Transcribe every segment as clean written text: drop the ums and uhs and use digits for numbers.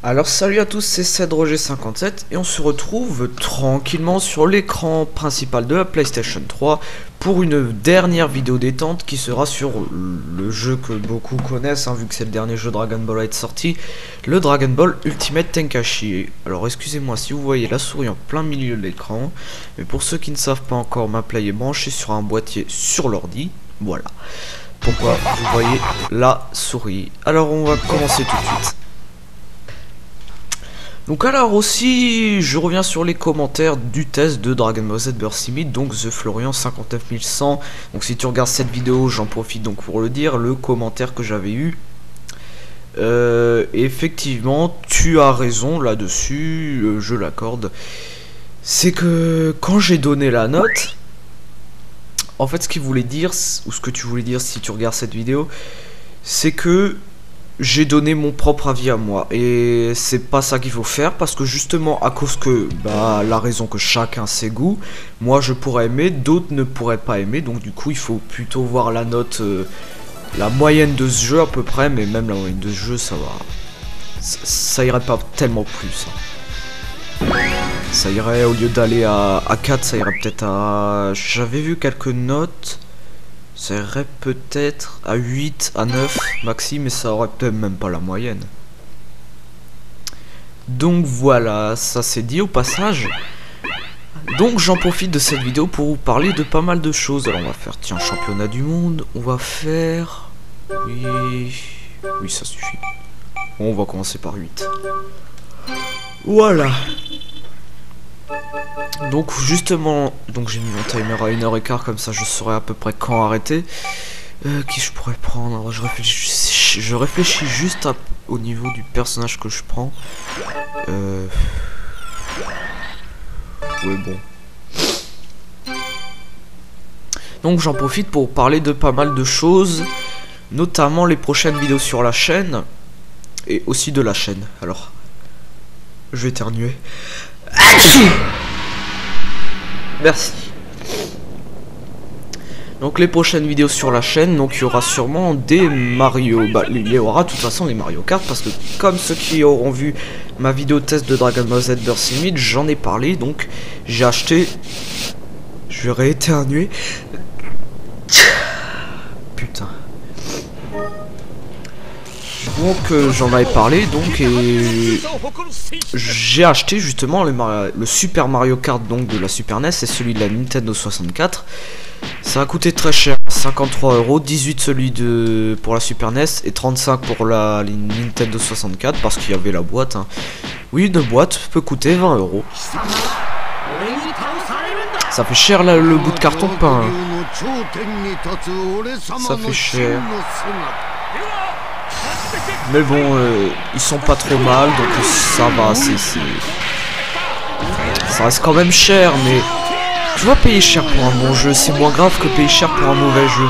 Alors salut à tous, c'est CedRoger57 et on se retrouve tranquillement sur l'écran principal de la PlayStation 3 pour une dernière vidéo détente qui sera sur le jeu que beaucoup connaissent, vu que c'est le dernier jeu Dragon Ball à être sorti, le Dragon Ball Ultimate Tenkaichi. Alors excusez-moi si vous voyez la souris en plein milieu de l'écran, mais pour ceux qui ne savent pas encore, ma Play est branchée sur un boîtier sur l'ordi, voilà pourquoi vous voyez la souris. Alors on va commencer tout de suite. Donc alors aussi, je reviens sur les commentaires du test de Dragon Ball Z Burst Limit, donc The Florian 59100. Donc si tu regardes cette vidéo, j'en profite donc pour le dire, le commentaire que j'avais eu. Effectivement, tu as raison là-dessus, je l'accorde. C'est que quand j'ai donné la note, en fait ce qu'il voulait dire, ou ce que tu voulais dire si tu regardes cette vidéo, c'est que j'ai donné mon propre avis à moi et c'est pas ça qu'il faut faire, parce que justement à cause que la raison que chacun ses goûts, moi je pourrais aimer, d'autres ne pourraient pas aimer, donc du coup il faut plutôt voir la note, la moyenne de ce jeu à peu près, mais même la moyenne de ce jeu ça va, ça irait pas tellement plus. Ça irait, au lieu d'aller à 4, ça irait peut-être à... J'avais vu quelques notes. Ça irait peut-être à 8, à 9 maxi, mais ça aurait peut-être même pas la moyenne. Donc voilà, ça c'est dit au passage. Donc j'en profite de cette vidéo pour vous parler de pas mal de choses. Alors on va faire, tiens, championnat du monde. On va faire... Oui, ça suffit. Bon, on va commencer par 8. Voilà. Donc justement, j'ai mis mon timer à 1h15, comme ça je saurai à peu près quand arrêter. Qui je pourrais prendre? Je réfléchis juste au niveau du personnage que je prends. Ouais, bon. Donc j'en profite pour parler de pas mal de choses, notamment les prochaines vidéos sur la chaîne, et aussi de la chaîne. Alors, je vais éternuer. Merci. Donc les prochaines vidéos sur la chaîne, donc il y aura sûrement des Mario, il y aura de toute façon des Mario Kart, parce que comme ceux qui auront vu ma vidéo test de Dragon Ball Z Burst Limit, j'en ai parlé, donc j'ai acheté, je vais rééternuer. Putain. Donc j'en avais parlé, donc, et j'ai acheté justement le Super Mario Kart donc de la Super NES et celui de la Nintendo 64. Ça a coûté très cher, 53 €, 18 celui pour la Super NES et 35 pour la Nintendo 64, parce qu'il y avait la boîte. Oui, une boîte peut coûter 20 €. Ça fait cher là, le bout de carton peint. Ça fait cher. Mais bon, ils sont pas trop mal, donc ça va, ça reste quand même cher, mais tu vois, payer cher pour un bon jeu, c'est moins grave que payer cher pour un mauvais jeu.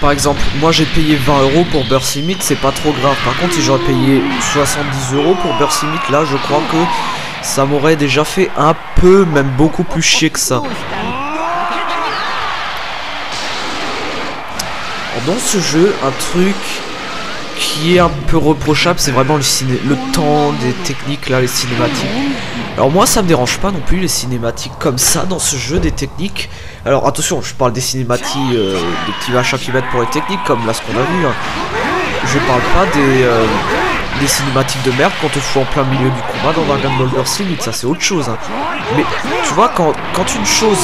Par exemple, moi j'ai payé 20 € pour Burst Limit, c'est pas trop grave. Par contre, si j'aurais payé 70 € pour Burst Limit, là je crois que ça m'aurait déjà fait un peu, même beaucoup plus chier que ça. Dans ce jeu, un truc qui est un peu reprochable, c'est vraiment le temps des techniques, là, les cinématiques. Alors moi ça me dérange pas non plus les cinématiques comme ça dans ce jeu, des techniques. Alors attention, je parle des cinématiques, des petits machins qui mettent pour les techniques, comme là ce qu'on a vu. Je parle pas des cinématiques de merde qu'on te fout en plein milieu du combat dans Dragon Ball Burst Limit, ça c'est autre chose. Mais tu vois, quand une chose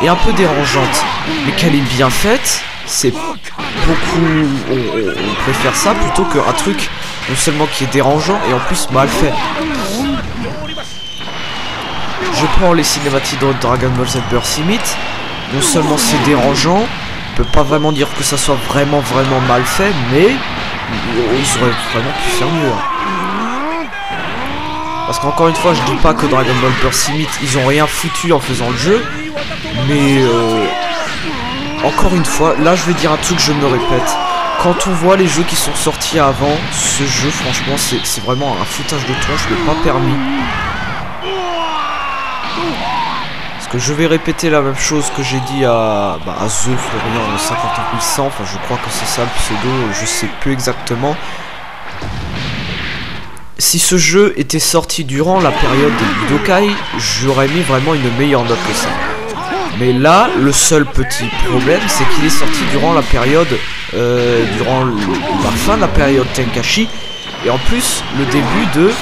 est un peu dérangeante, mais qu'elle est bien faite, c'est beaucoup, on préfère ça plutôt qu'un truc non seulement qui est dérangeant et en plus mal fait. Je prends les cinématiques de Dragon Ball Z Burst Limit, non seulement c'est dérangeant, on peut pas vraiment dire que ça soit vraiment mal fait, mais ils auraient vraiment pu faire mieux. Parce qu'encore une fois, je dis pas que Dragon Ball Burst Limit, ils ont rien foutu en faisant le jeu, mais encore une fois, là je vais dire un truc, je me répète. Quand on voit les jeux qui sont sortis avant, ce jeu franchement c'est vraiment un foutage de tronche, le pas permis. Parce que je vais répéter la même chose que j'ai dit à The Florian 59100, enfin je crois que c'est ça le pseudo, je sais plus exactement. si ce jeu était sorti durant la période des Budokai, j'aurais mis vraiment une meilleure note que ça. Mais là, le seul petit problème, c'est qu'il est sorti durant la période, durant la fin de la période Tenkaichi, et en plus le début de,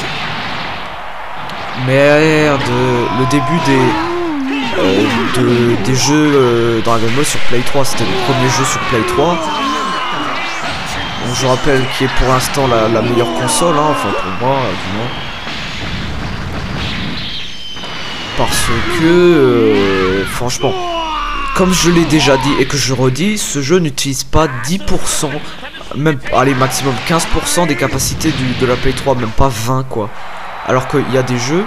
merde, le début des jeux Dragon Ball sur Play 3. C'était le premier jeu sur Play 3. Donc, je rappelle qui est pour l'instant la meilleure console, hein, enfin pour moi, du moins. Parce que, franchement, comme je l'ai déjà dit et que je redis, ce jeu n'utilise pas 10%, même, allez, maximum 15% des capacités de la Play 3, même pas 20 quoi. Alors qu'il y a des jeux,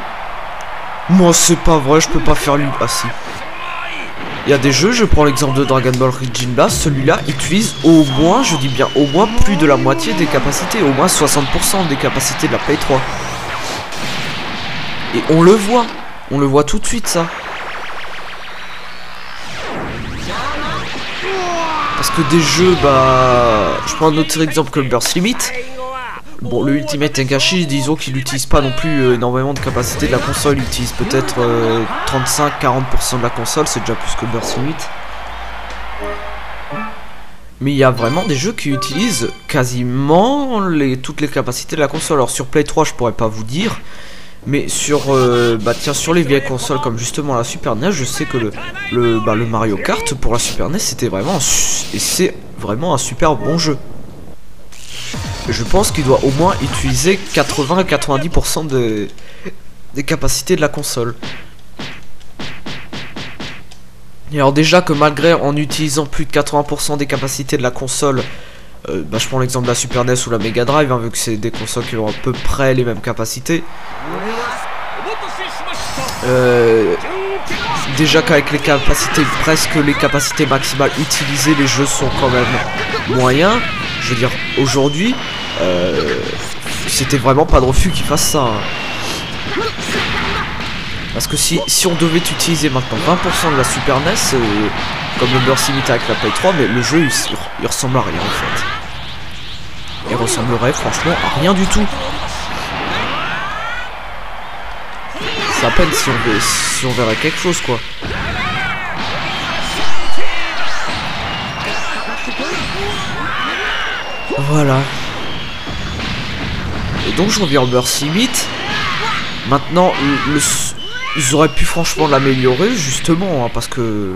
moi c'est pas vrai, je peux pas faire lui, ah si. Il y a des jeux, je prends l'exemple de Dragon Ball Origin Blast, celui-là utilise au moins, je dis bien au moins plus de la moitié des capacités, au moins 60% des capacités de la Play 3. Et on le voit tout de suite ça. Parce que des jeux, bah, je prends un autre exemple que le Burst Limit. Bon, le Ultimate Tenkaichi, disons qu'il n'utilise pas non plus énormément de capacité de la console. Il utilise peut-être 35-40% de la console, c'est déjà plus que le Burst Limit. Mais il y a vraiment des jeux qui utilisent quasiment toutes les capacités de la console. Alors sur Play 3, je pourrais pas vous dire. Mais sur, sur les vieilles consoles comme justement la Super NES, je sais que le Mario Kart pour la Super NES, c'était vraiment, et c'est vraiment un super bon jeu. Je pense qu'il doit au moins utiliser 80 à 90% des capacités de la console. Et alors déjà que malgré en utilisant plus de 80% des capacités de la console, je prends l'exemple de la Super NES ou la Mega Drive, hein, vu que c'est des consoles qui ont à peu près les mêmes capacités. Déjà qu'avec les capacités, presque les capacités maximales utilisées, les jeux sont quand même moyens. Je veux dire, aujourd'hui, c'était vraiment pas de refus qu'ils fassent ça. Hein. Parce que si on devait utiliser maintenant 20% de la Super NES, comme le Burst Limit avec la Play 3, mais le jeu il ressemble à rien en fait. Il ressemblerait franchement à rien du tout. C'est à peine si on verrait quelque chose quoi. Voilà. Et donc je reviens au Burst Limit. Maintenant, ils auraient pu franchement l'améliorer justement, hein, parce que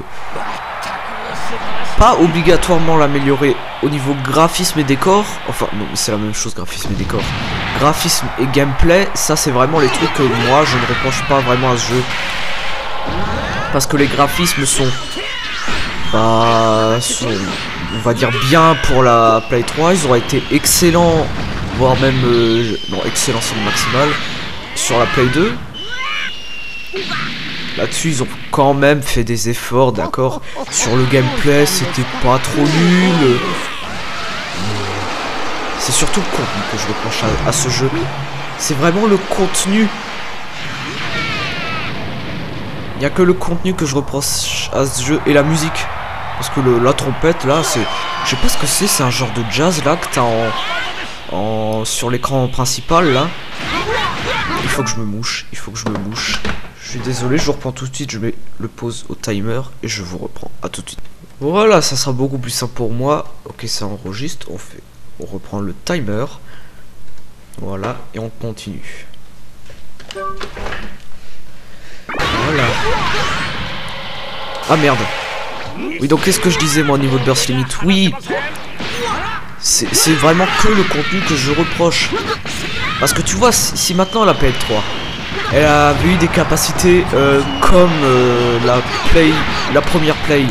pas obligatoirement l'améliorer au niveau graphisme et décor. Enfin non, c'est la même chose, graphisme et décor. Graphisme et gameplay, ça c'est vraiment les trucs que moi je ne reproche pas vraiment à ce jeu. Parce que les graphismes sont, on va dire bien pour la Play 3. Ils auraient été excellents, voire même non, excellent c'est le maximal sur la Play 2. Là-dessus, ils ont quand même fait des efforts, d'accord. Sur le gameplay, c'était pas trop nul. C'est surtout le contenu que je reproche à ce jeu. C'est vraiment le contenu. Il n'y a que le contenu que je reproche à ce jeu et la musique. Parce que la trompette, là, c'est... Je sais pas ce que c'est un genre de jazz, là, que t'as sur l'écran principal, là. Il faut que je me mouche, Je suis désolé, je vous reprends tout de suite, je mets le pause au timer et je vous reprends. À tout de suite. Voilà, ça sera beaucoup plus simple pour moi. Ok, ça enregistre, on reprend le timer. Voilà, et on continue. Voilà. Ah merde. Oui, donc qu'est-ce que je disais moi au niveau de Burst Limit? Oui, c'est vraiment que le contenu que je reproche. Parce que tu vois, si maintenant la PS3 elle avait eu des capacités comme la première Play,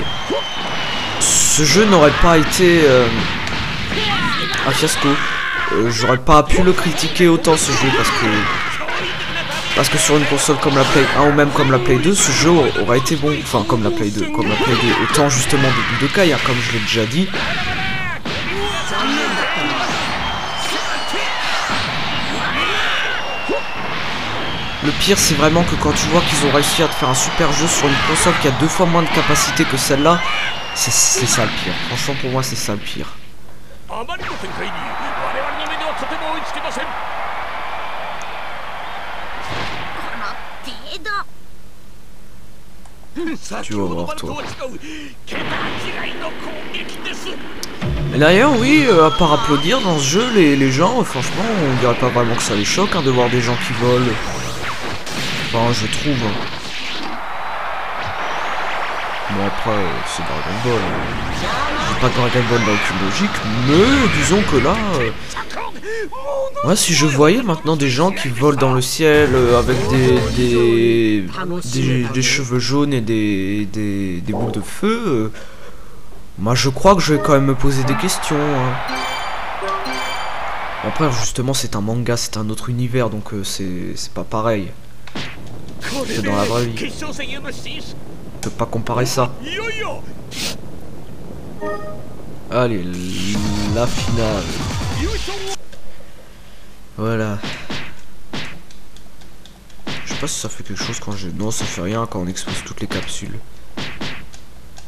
ce jeu n'aurait pas été un fiasco. J'aurais pas pu le critiquer autant ce jeu parce que sur une console comme la Play 1 ou même comme la Play 2, ce jeu aurait été bon. Enfin comme la Play 2, autant justement de Budokai, hein, comme je l'ai déjà dit. Le pire c'est vraiment que quand tu vois qu'ils ont réussi à te faire un super jeu sur une console qui a 2 fois moins de capacité que celle-là, c'est ça le pire. Franchement pour moi c'est ça le pire. Tu vas voir toi. Et d'ailleurs oui, à part applaudir dans ce jeu, les gens, franchement, on dirait pas vraiment que ça les choque hein, de voir des gens qui volent. Enfin je trouve. Bon après, c'est Dragon Ball. Je dis pas que Dragon Ball n'a aucune logique, mais disons que là... Ouais, si je voyais maintenant des gens qui volent dans le ciel avec des cheveux jaunes et des boules de feu, moi je crois que je vais quand même me poser des questions. Hein. Après justement c'est un manga, c'est un autre univers, donc c'est pas pareil. C'est dans la vraie vie. On peut pas comparer ça. Allez, la finale. Voilà. Je sais pas si ça fait quelque chose quand je... Non, ça fait rien quand on explose toutes les capsules.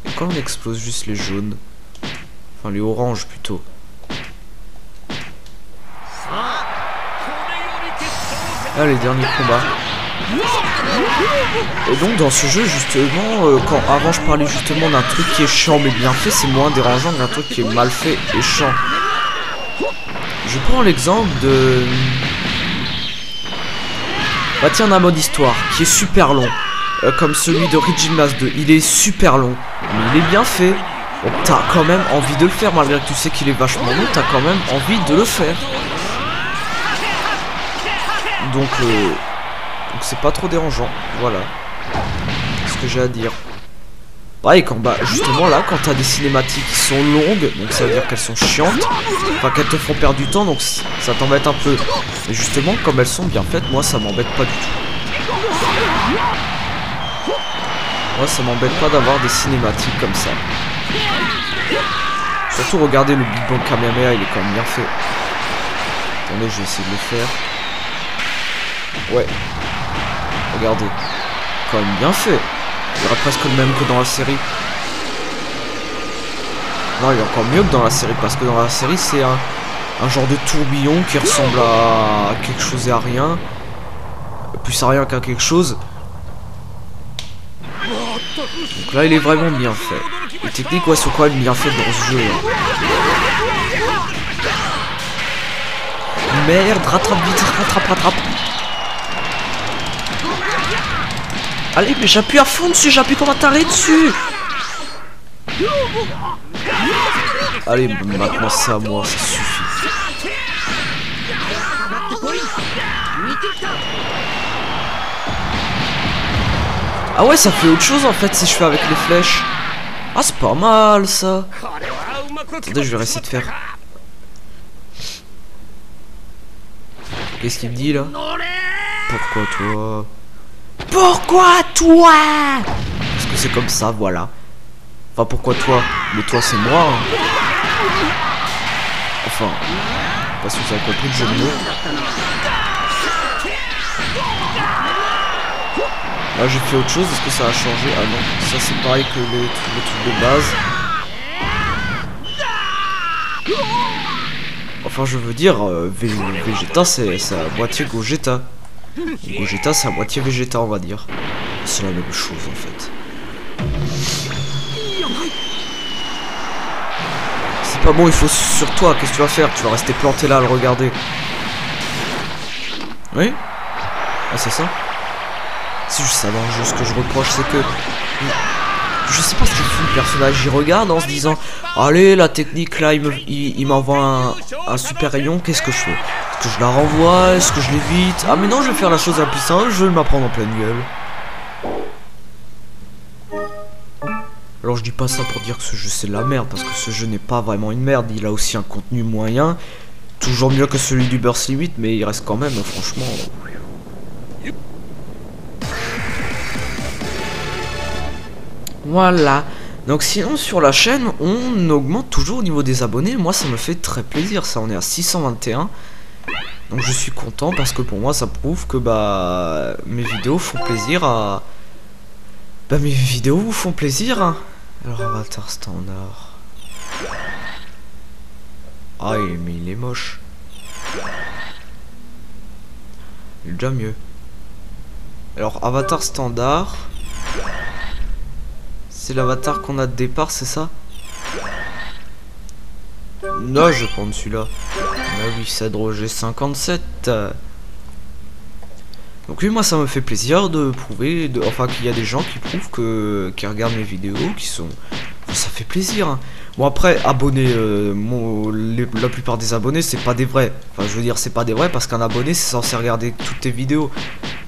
Et quand on explose juste les jaunes. Enfin, les oranges plutôt. Allez, dernier combat. Et donc dans ce jeu justement, quand avant je parlais justement d'un truc qui est chiant mais bien fait, c'est moins dérangeant qu'un truc qui est mal fait et chiant. Je prends l'exemple de... Bah tiens, d'un mode histoire qui est super long, comme celui de Regina's 2, il est super long, mais il est bien fait. Donc t'as quand même envie de le faire, malgré que tu sais qu'il est vachement long, t'as quand même envie de le faire. Donc c'est pas trop dérangeant, voilà. C'est ce que j'ai à dire. Pareil, quand bah justement là, quand t'as des cinématiques qui sont longues, donc ça veut dire qu'elles sont chiantes, enfin qu'elles te font perdre du temps, donc ça t'embête un peu. Mais justement, comme elles sont bien faites, moi ça m'embête pas du tout. Moi ça m'embête pas d'avoir des cinématiques comme ça. Surtout regardez le Big Bang Kamehameha, il est quand même bien fait. Attendez, je vais essayer de le faire. Ouais. Regardez. Quand même bien fait. Il y aura presque le même que dans la série. Non, il est encore mieux que dans la série, parce que dans la série c'est un genre de tourbillon qui ressemble à quelque chose et à rien. Plus à rien qu'à quelque chose. Donc là il est vraiment bien fait. Les techniques ouais, sont quand même bien faites dans ce jeu. Hein. Merde, rattrape vite, rattrape. Allez, mais j'appuie à fond dessus, j'appuie comme un taré dessus. Allez, maintenant c'est à moi, ça suffit. Ah ouais, ça fait autre chose en fait si je fais avec les flèches. Ah, c'est pas mal ça. Attendez, je vais essayer de faire. Qu'est-ce qu'il me dit là? Pourquoi toi? Pourquoi toi? Parce que c'est comme ça, voilà. Enfin, pourquoi toi? Mais toi, c'est moi. Hein. Enfin, pas si vous avez compris le jeu de mots. Là, j'ai fait autre chose. Est-ce que ça a changé? Ah non, ça c'est pareil que le truc de base. Enfin, je veux dire, Vegeta, c'est à moitié Gogeta. Gogeta, c'est à moitié Vegeta, on va dire. C'est la même chose, en fait. C'est pas bon, il faut sur toi. Qu'est-ce que tu vas faire? Tu vas rester planté là à le regarder. Oui? Ah, c'est ça? C'est juste ça dans le jeu. Ce que je reproche, c'est que... Je sais pas ce qu'il fout le personnage. Il regarde en se disant... Allez, la technique, là, il m'envoie un super rayon. Qu'est-ce que je fais? Est-ce que je la renvoie? Est-ce que je l'évite? Ah, mais non, je vais faire la chose la plus simple. Je vais m'apprendre en pleine gueule. Alors je dis pas ça pour dire que ce jeu c'est de la merde, parce que ce jeu n'est pas vraiment une merde, il a aussi un contenu moyen, toujours mieux que celui du Burst Limit, mais il reste quand même, franchement... Voilà, donc sinon sur la chaîne, on augmente toujours au niveau des abonnés, moi ça me fait très plaisir, ça on est à 621, donc je suis content parce que pour moi ça prouve que bah mes vidéos font plaisir à... Bah mes vidéos vous font plaisir hein. Alors avatar standard. Ah mais il est moche. Il est déjà mieux. Alors, avatar standard. C'est l'avatar qu'on a de départ, c'est ça? Non, je prends celui-là. Ah oui, c'est Roger 57. Donc oui, moi ça me fait plaisir de prouver, enfin qu'il y a des gens qui prouvent qui regardent mes vidéos, qui sont... Enfin, ça fait plaisir. Hein. Bon après, abonnés, la plupart des abonnés c'est pas des vrais. Enfin je veux dire c'est pas des vrais parce qu'un abonné c'est censé regarder toutes tes vidéos.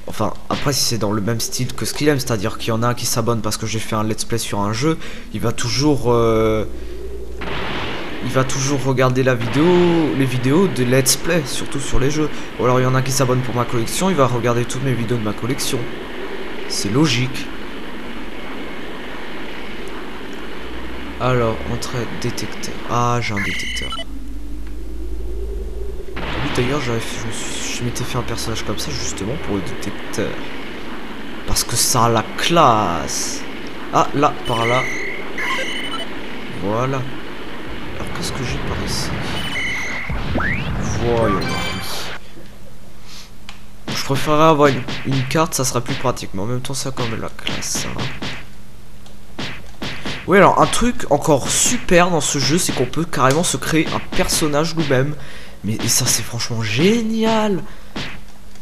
Enfin après si c'est dans le même style que ce qu'il aime, c'est-à-dire qu'il y en a un qui s'abonne parce que j'ai fait un let's play sur un jeu, il va toujours regarder les vidéos de let's play, surtout sur les jeux. Ou alors il y en a qui s'abonne pour ma collection, il va regarder toutes mes vidéos de ma collection. C'est logique. Alors, entrée détecteur. Ah, j'ai un détecteur. Oui, d'ailleurs, je m'étais fait un personnage comme ça justement pour le détecteur. Parce que ça a la classe. Ah, là, par là. Voilà. Alors qu'est-ce que j'ai par ici? Voyons. Je préférerais avoir une carte, ça sera plus pratique, mais en même temps ça a quand même la classe. Hein. Oui, alors un truc encore super dans ce jeu, c'est qu'on peut carrément se créer un personnage nous-mêmes. Mais et ça c'est franchement génial.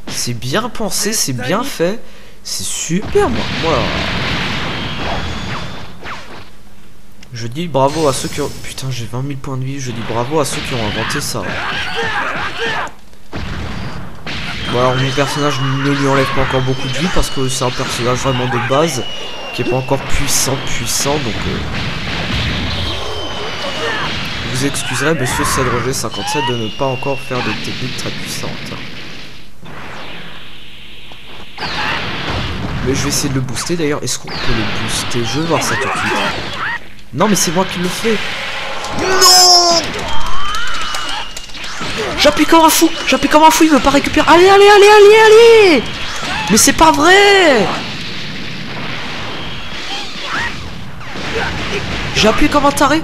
C'est bien pensé, c'est bien fait. C'est super moi. Je dis bravo à ceux qui ont... Putain, j'ai 20 000 points de vie. Je dis bravo à ceux qui ont inventé ça. Bon, alors mon personnage ne lui enlève pas encore beaucoup de vie parce que c'est un personnage vraiment de base qui est pas encore puissant. Donc vous excuserez monsieur Roger 57 de ne pas encore faire des techniques très puissantes. Mais je vais essayer de le booster d'ailleurs. Est-ce qu'on peut le booster? Je veux voir ça tout de suite. Non mais c'est moi qui le fais. Non! J'appuie comme un fou, il veut pas récupérer. Allez! Mais c'est pas vrai! J'appuie comme un taré.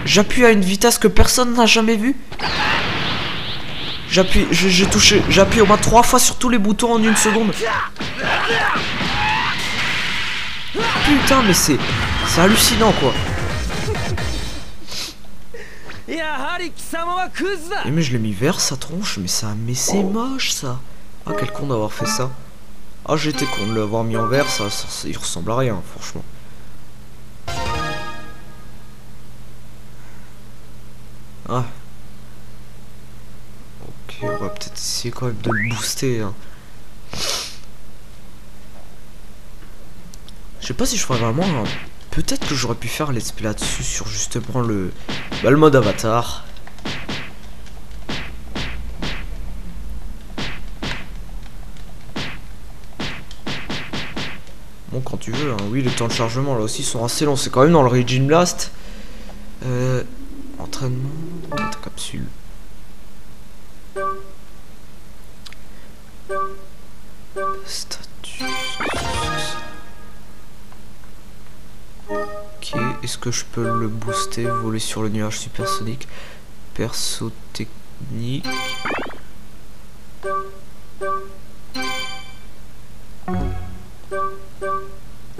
J'appuie à une vitesse que personne n'a jamais vue. J'appuie au moins 3 fois sur tous les boutons en 1 seconde. Putain, mais c'est hallucinant quoi. Et mais je l'ai mis vert sa tronche, mais c'est moche ça. Ah quel con d'avoir fait ça. Ah j'étais con de l'avoir mis en vert, ça il ressemble à rien franchement. Ah. Ok, on va peut-être essayer quand même de le booster. Hein. Je sais pas si je ferais vraiment un... Peut-être que j'aurais pu faire let's play là-dessus sur justement le mode avatar. Bon quand tu veux, hein. Oui les temps de chargement là aussi sont assez longs, c'est quand même dans le Raging Blast. Entraînement, capsule. Statut. Ok, est-ce que je peux le booster, voler sur le nuage supersonique? Perso technique.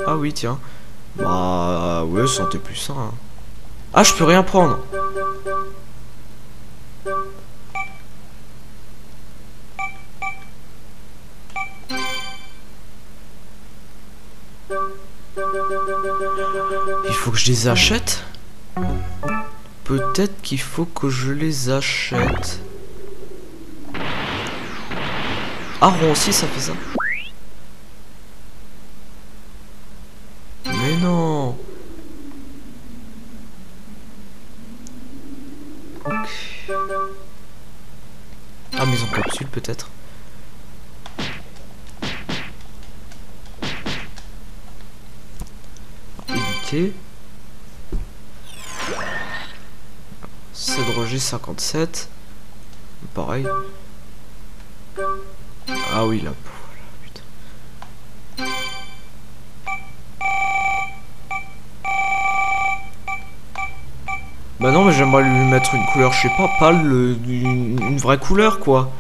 Ah oui tiens. Bah ouais, santé plus ça. Hein. Ah je peux rien prendre. Il faut que je les achète. Peut-être qu'il faut que je les achète. Ah rond aussi ça fait ça. Mais non. Okay. Ah maison capsule peut-être. Éditer. C'est de Roger 57. Pareil. Ah oui là. Putain. Bah non mais j'aimerais lui mettre une couleur, je sais pas, pâle, une vraie couleur quoi.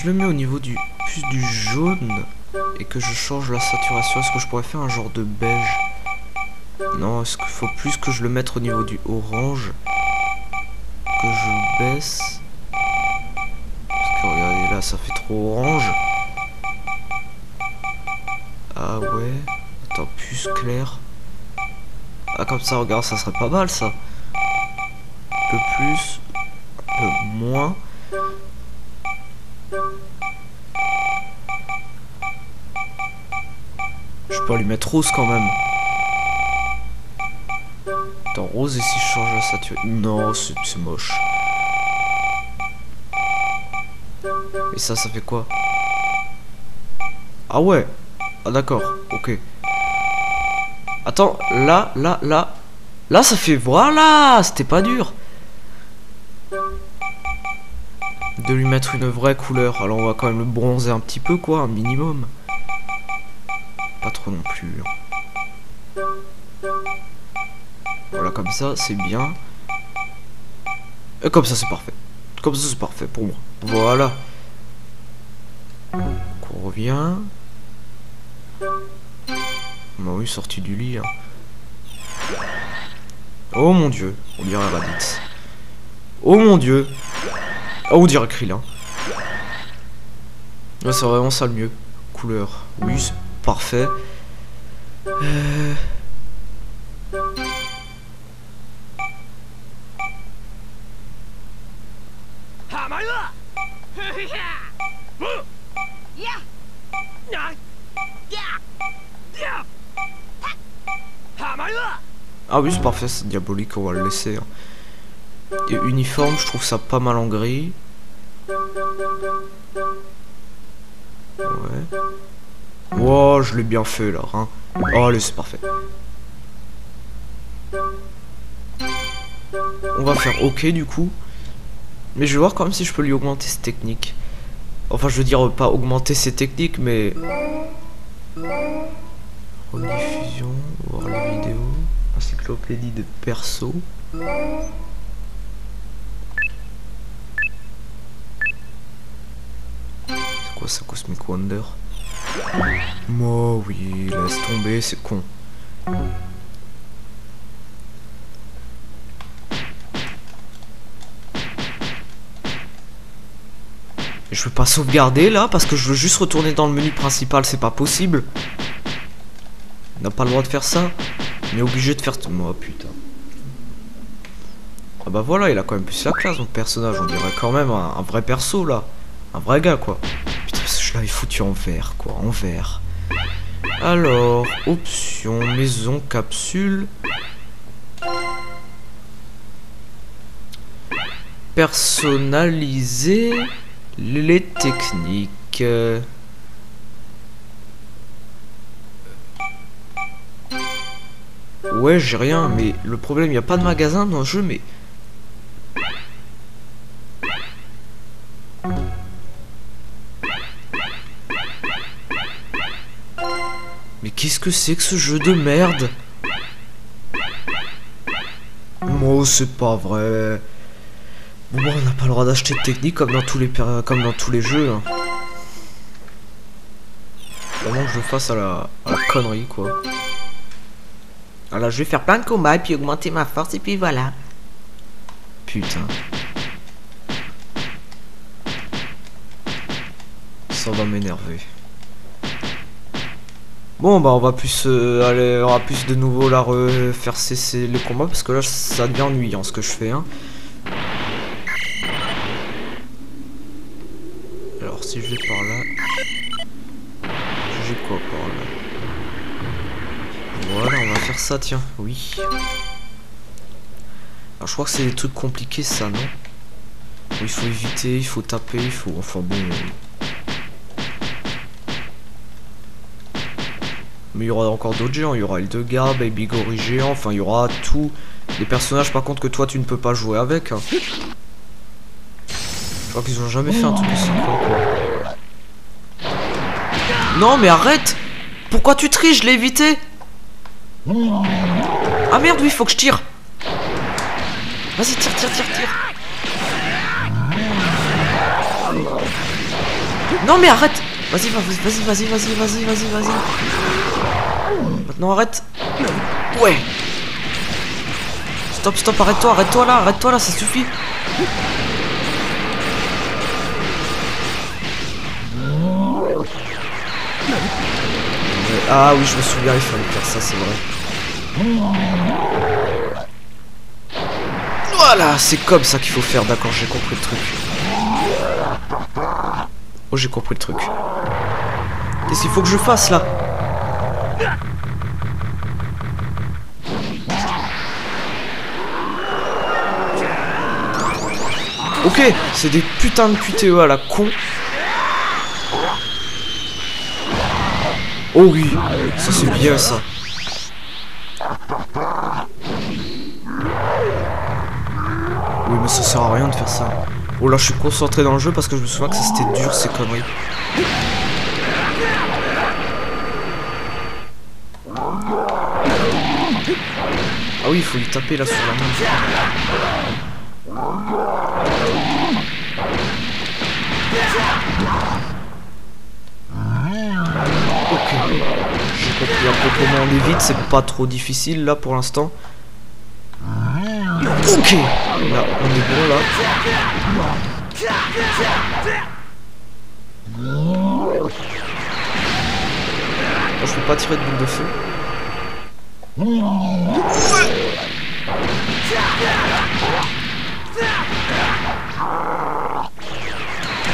si je le mets au niveau du plus du jaune et que je change la saturation, est-ce que je pourrais faire un genre de beige? Non, est-ce qu'il faut plus que je le mette au niveau du orange? Que je baisse? Parce que regardez là, ça fait trop orange. Ah ouais. Attends, plus clair. Ah comme ça, regarde, ça serait pas mal ça. Un peu plus, un peu moins. Je peux lui mettre rose quand même. Attends, rose et si je change la saturation. Non, c'est moche. Et ça fait quoi? Ah ouais. Ah d'accord, ok. Attends, là. Là, ça fait... Voilà, c'était pas dur. De lui mettre une vraie couleur. Alors on va quand même le bronzer un petit peu, quoi, un minimum. Pas trop non plus. Voilà, comme ça, c'est bien. Et comme ça, c'est parfait. Comme ça, c'est parfait pour moi. Voilà. Donc, on revient. Bah oui, sorti du lit. Hein. Oh mon dieu, on dirait Raditz. Oh mon dieu. Oh, on dirait Krillin. Ouais, c'est vraiment ça le mieux. Couleur. Oui, c'est parfait. Ah oui, c'est parfait, c'est diabolique, on va le laisser. Hein. Et uniforme, je trouve ça pas mal en gris. Ouais. Wow, je l'ai bien fait là. Hein. Oh, allez, c'est parfait. On va faire OK du coup. Mais je vais voir quand même si je peux lui augmenter ses techniques. Enfin, je veux dire, pas augmenter ses techniques, mais... Rediffusion, voir les vidéos. Encyclopédie de perso. C'est quoi ça, Cosmic Wonder? Oh oui, laisse tomber, c'est con. Et je peux pas sauvegarder là parce que je veux juste retourner dans le menu principal, c'est pas possible. On n'a pas le droit de faire ça. On est obligé de faire... Oh putain. Ah bah voilà, il a quand même plus la classe mon personnage. On dirait quand même un vrai perso là. Un vrai gars quoi. Putain, je l'avais foutu en vert quoi, en vert. Alors, option, maison, capsule. Personnaliser les techniques. Ouais, j'ai rien, mais le problème, il n'y a pas de magasin dans le jeu, mais... Mais qu'est-ce que c'est que ce jeu de merde? Oh, c'est pas vrai. Bon, on n'a pas le droit d'acheter de technique comme dans tous les jeux. Hein. Vraiment que je fasse à la connerie, quoi. Alors, je vais faire plein de combats et puis augmenter ma force et puis voilà. Putain. Ça va m'énerver. Bon bah on va plus aller, on va plus de nouveau la refaire cesser les combats parce que là ça devient ennuyant ce que je fais hein. Alors si je vais par là, j'ai quoi par là? Voilà, on va faire ça tiens, oui. Alors je crois que c'est des trucs compliqués ça non? Il faut éviter, il faut taper, il faut, enfin bon. Mais il y aura encore d'autres géants, il y aura Hildegard, Baby Gory géant, enfin il y aura tous les personnages par contre que toi tu ne peux pas jouer avec. Hein. Je crois qu'ils ont jamais fait un truc aussi quoi. Non mais arrête! Pourquoi tu triches? Je l'ai évité! Ah merde oui, il faut que je tire! Vas-y tire. Non mais arrête. Vas-y. Maintenant arrête. Ouais. Stop, arrête-toi là, ça suffit. Ah oui, je me souviens, il fallait faire ça, c'est vrai. Voilà, c'est comme ça qu'il faut faire, d'accord, j'ai compris le truc. Oh, j'ai compris le truc. Qu'est-ce qu'il faut que je fasse là? Ok, c'est des putains de QTE à la con. Oh oui, ça c'est bien ça. Oui mais ça sert à rien de faire ça. Oh là je suis concentré dans le jeu parce que je me souviens que ça c'était dur ces conneries. Ah oui il faut lui taper là sur la main. Ok, j'ai compris un peu comment on évite, c'est pas trop difficile là pour l'instant. Ok, là on est bon là. Oh, je peux pas tirer de boule de feu.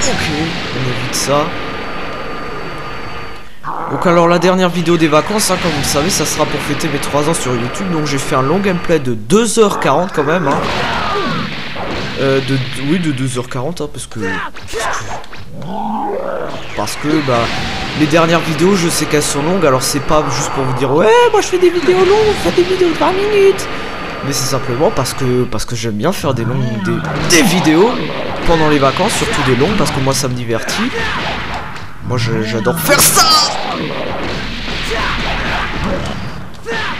Ok, on évite ça. Donc alors la dernière vidéo des vacances, hein, comme vous le savez, ça sera pour fêter mes 3 ans sur YouTube. Donc j'ai fait un long gameplay de 2h40 quand même. Hein. Oui, de 2h40, hein, parce que bah les dernières vidéos, je sais qu'elles sont longues. Alors c'est pas juste pour vous dire ouais, moi je fais des vidéos longues, je fais des vidéos de 20 minutes. Mais c'est simplement parce que j'aime bien faire des vidéos pendant les vacances, surtout des longues, parce que moi ça me divertit. Moi j'adore faire ça.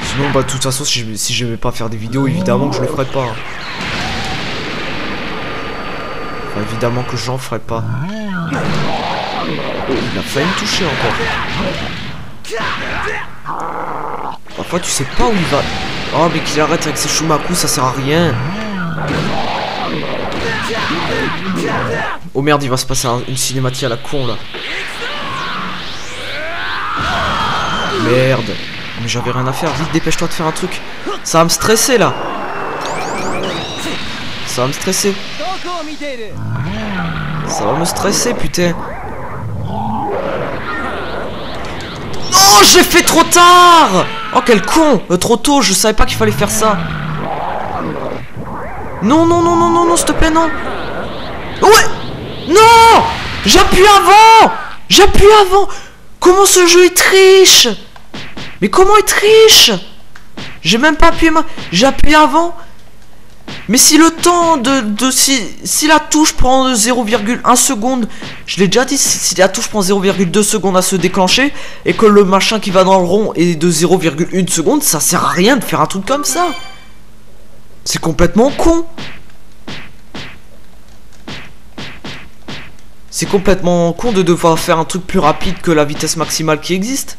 Sinon bah de toute façon si j'aimais pas faire des vidéos, évidemment que je le ferais pas. Enfin, évidemment que j'en ferais pas. Oh, il a failli me toucher encore. Parfois tu sais pas où il va. Oh mais qu'il arrête avec ses Shumaku, ça sert à rien. Oh merde, il va se passer une cinématique à la con là. Merde. Mais j'avais rien à faire, vite dépêche-toi de faire un truc. Ça va me stresser là. Ça va me stresser. Ça va me stresser putain. Non, j'ai fait trop tard. Oh quel con, trop tôt, je savais pas qu'il fallait faire ça. Non, s'il te plaît, non. Ouais. Non. J'appuie avant. Comment ce jeu il triche? Mais comment il triche? J'ai même pas appuyé j'appuie avant. Mais si le temps si la touche prend 0,1 seconde, je l'ai déjà dit, si la touche prend 0,2 secondes à se déclencher et que le machin qui va dans le rond est de 0,1 seconde, ça sert à rien de faire un truc comme ça. C'est complètement con. C'est complètement con de devoir faire un truc plus rapide que la vitesse maximale qui existe.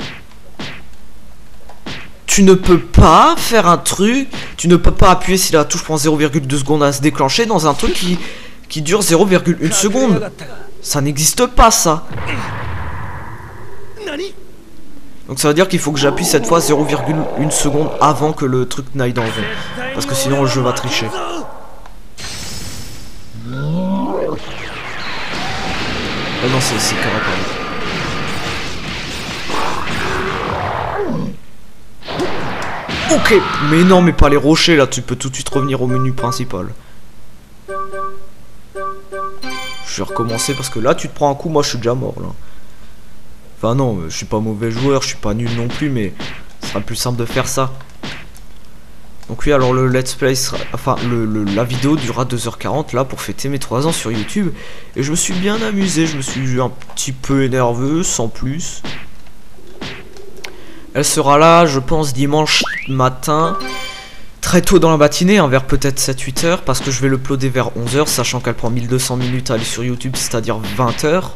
Tu ne peux pas faire un truc, tu ne peux pas appuyer si la touche prend 0,2 secondes à se déclencher dans un truc qui dure 0,1 seconde. Ça n'existe pas ça. Donc ça veut dire qu'il faut que j'appuie cette fois 0,1 seconde avant que le truc n'aille dans le rond. Parce que sinon le jeu va tricher. Oh non, c'est carré. Ok, mais non, mais pas les rochers là, tu peux tout de suite revenir au menu principal. Je vais recommencer parce que là tu te prends un coup, moi je suis déjà mort là. Enfin non, je suis pas mauvais joueur, je suis pas nul non plus, mais ce sera plus simple de faire ça. Donc oui, alors le let's play sera, enfin la vidéo durera 2h40 là pour fêter mes 3 ans sur YouTube. Et je me suis bien amusé, je me suis un petit peu nerveux, sans plus. Elle sera là, je pense, dimanche matin, très tôt dans la matinée, hein, vers peut-être 7-8 heures, parce que je vais l'uploader vers 11h, sachant qu'elle prend 1200 minutes à aller sur YouTube, c'est-à-dire 20 heures.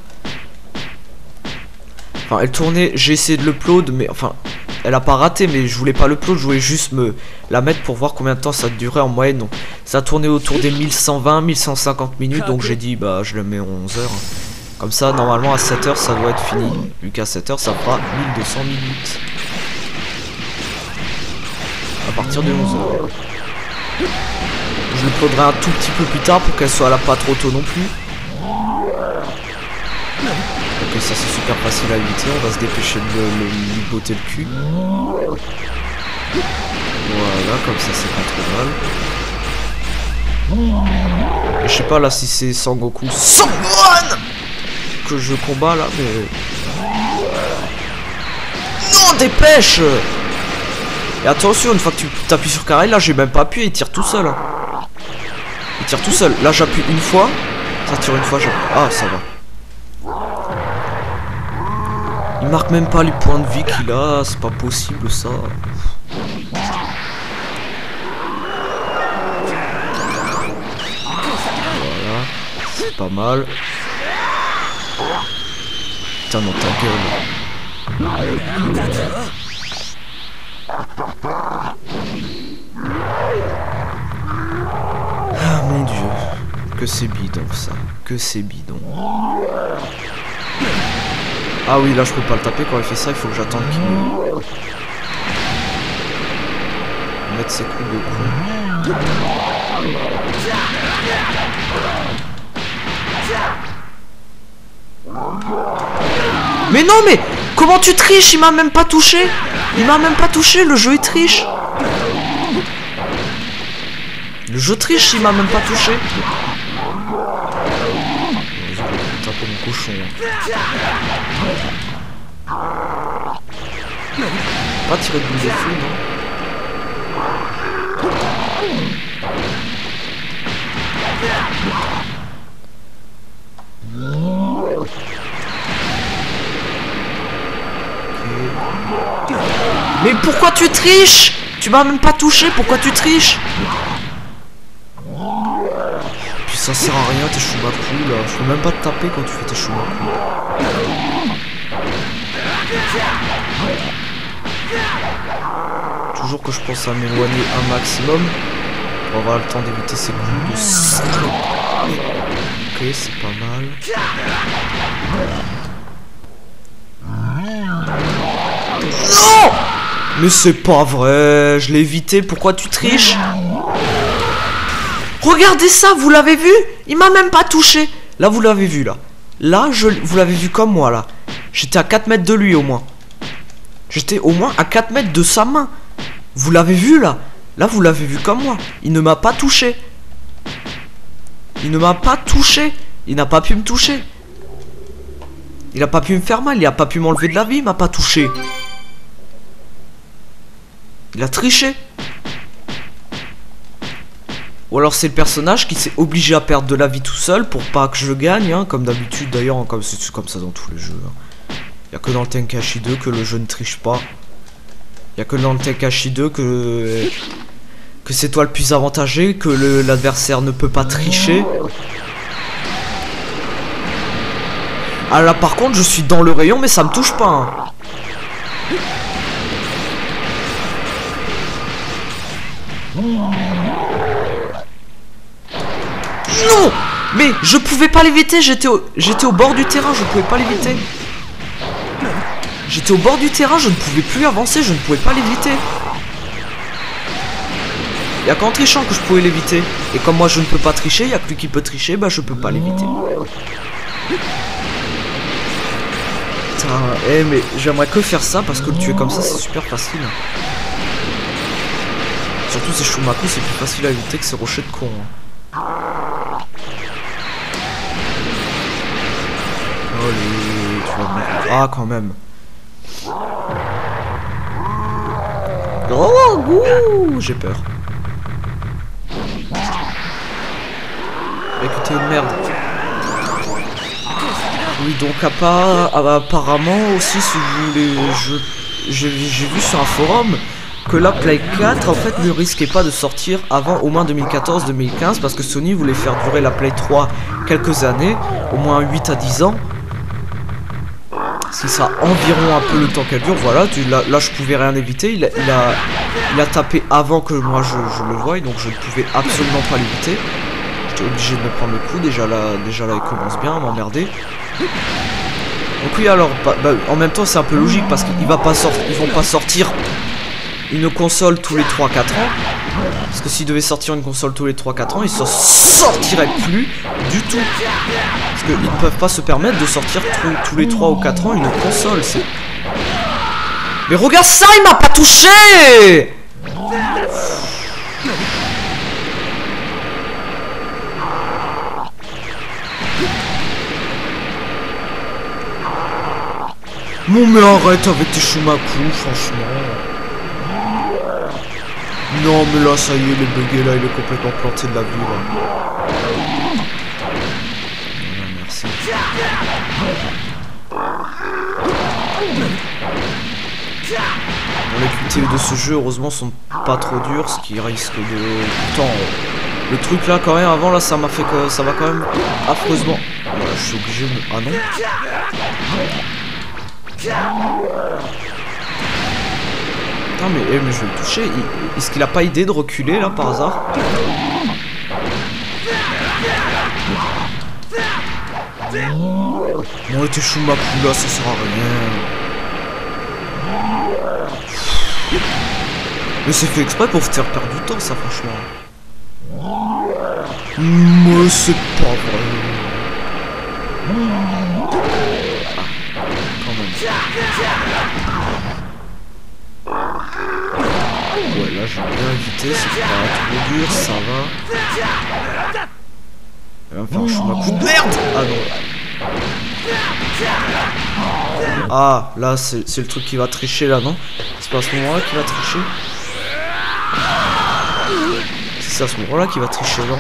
Enfin, elle tournait, j'ai essayé de l'upload, mais enfin, elle a pas raté, mais je voulais pas l'upload, je voulais juste me la mettre pour voir combien de temps ça durait en moyenne. Donc, ça tournait autour des 1120, 1150 minutes, donc j'ai dit, bah, je le mets en 11 heures. Comme ça, normalement, à 7 heures, ça doit être fini. Vu qu'à 7 heures, ça fera 1200 minutes. À partir de 11 heures. Je l'uploaderai un tout petit peu plus tard pour qu'elle soit là pas trop tôt non plus. Ok, ça c'est super facile à éviter, on va se dépêcher de lui botter le cul. Voilà, comme ça c'est pas trop mal. Je sais pas là si c'est Sangoku Sangwan que je combats là, mais... Non, dépêche! Et attention, une fois que tu t'appuies sur carré, là j'ai même pas appuyé, il tire tout seul. Hein. Il tire tout seul. Là j'appuie une fois, ça tire une fois, j'appuie. Ah, ça va. Il marque même pas les points de vie qu'il a, c'est pas possible ça. Voilà, c'est pas mal. Putain, dans ta gueule. Ah mon dieu, que c'est bidon ça, que c'est bidon. Ah oui, là je peux pas le taper quand il fait ça, il faut que j'attende qu'il me mette ses coups de con. Mais non, mais comment tu triches? Il m'a même pas touché. Il m'a même pas touché, le jeu il triche. Le jeu triche, il m'a même pas touché. Taper mon cochon. Pas tirer de boule de feu, non? Okay. Mais pourquoi tu triches? Tu m'as même pas touché, pourquoi tu triches? Puis ça sert à rien tes Shumaku là, je peux même pas te taper quand tu fais tes Shumaku. Toujours que je pense à m'éloigner un maximum pour avoir le temps d'éviter ces coups de salaud. Ok, c'est pas mal. Non! Mais c'est pas vrai, je l'ai évité, pourquoi tu triches? Regardez ça, vous l'avez vu? Il m'a même pas touché. Là, vous l'avez vu, là. Là, vous l'avez vu comme moi, là. J'étais à 4 mètres de lui, au moins. J'étais au moins à 4 mètres de sa main. Vous l'avez vu, là? Là, vous l'avez vu comme moi. Il ne m'a pas touché. Il ne m'a pas touché. Il n'a pas pu me toucher. Il a pas pu me faire mal. Il a pas pu m'enlever de la vie. Il m'a pas touché. Il a triché. Ou alors c'est le personnage qui s'est obligé à perdre de la vie tout seul pour pas que je gagne, hein, comme d'habitude d'ailleurs, c'est comme ça dans tous les jeux. Hein. Y a que dans le Tenkaichi 2 que le jeu ne triche pas. Y a que dans le Tenkaichi 2 que c'est toi le plus avantagé, que l'adversaire ne peut pas tricher. Ah là par contre je suis dans le rayon mais ça me touche pas. Hein. Non! Mais je pouvais pas l'éviter, j'étais au bord du terrain, je pouvais pas l'éviter. J'étais au bord du terrain, je ne pouvais plus avancer, je ne pouvais pas l'éviter. Il y a qu'en trichant que je pouvais l'éviter. Et comme moi je ne peux pas tricher, il y a que lui qui peut tricher, bah je peux pas l'éviter. Putain, mais j'aimerais que faire ça parce que le tuer comme ça c'est super facile. Surtout ces Shumaku c'est plus facile à éviter que ces rochers de con. Hein. Allez, tu vas mourir. Ah, quand même. Oh, ouh, j'ai peur. Écoutez, une merde. Oui, donc apparemment aussi, si vous voulez, j'ai vu sur un forum que la Play 4 en fait ne risquait pas de sortir avant au moins 2014-2015 parce que Sony voulait faire durer la Play 3 quelques années, au moins 8 à 10 ans. Ce Si ça environ un peu le temps qu'elle dure, voilà, là je pouvais rien éviter, il a tapé avant que moi je le voie, donc je ne pouvais absolument pas l'éviter. J'étais obligé de me prendre le coup, déjà là il commence bien à m'emmerder. Donc oui, alors, en même temps c'est un peu logique parce qu'ils vont pas sortir une console tous les 3-4 ans. Parce que s'ils devaient sortir une console tous les 3-4 ans, ils s'en sortiraient plus du tout. Parce qu'ils ne peuvent pas se permettre de sortir tous les 3 ou 4 ans une console. Mais regarde ça, il m'a pas touché! Bon, mais arrête avec tes Shumaku, franchement. Non, mais là, ça y est, le bugué là, il est complètement planté de la vue là. Voilà, merci. Bon, les QTE de ce jeu, heureusement, sont pas trop durs, ce qui risque de. Pourtant, le truc là, quand même, avant là, ça m'a fait que ça va quand même affreusement. Voilà, je suis obligé de. Ah non. Non mais je vais le toucher. Est-ce qu'il a pas idée de reculer là par hasard? Bon, tes Shumaku là, ça sert à rien. Mais c'est fait exprès pour te faire perdre du temps, ça, franchement. Mais c'est pas vrai. Quand même. Ouais, là j'ai bien évité, c'est pas trop dur, ça va. Il va me faire un Shumaku de merde! Ah non. Ah, là c'est le truc qui va tricher là, non? C'est pas à ce moment-là qu'il va tricher? C'est à ce moment-là qu'il va tricher, non?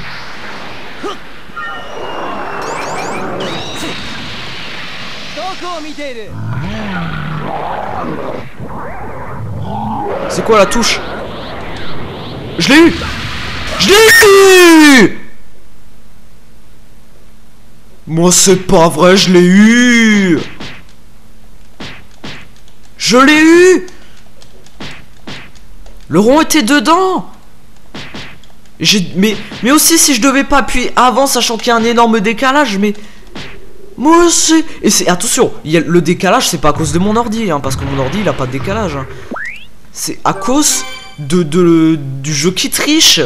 C'est quoi la touche? Je l'ai eu! Je l'ai eu! Moi c'est pas vrai, je l'ai eu! Je l'ai eu! Le rond était dedans! Mais aussi si je devais pas appuyer avant, sachant qu'il y a un énorme décalage, mais... Moi c'est... Et c'est... Attention, le décalage c'est pas à cause de mon ordi, hein, parce que mon ordi il a pas de décalage. Hein. C'est à cause du jeu qui triche.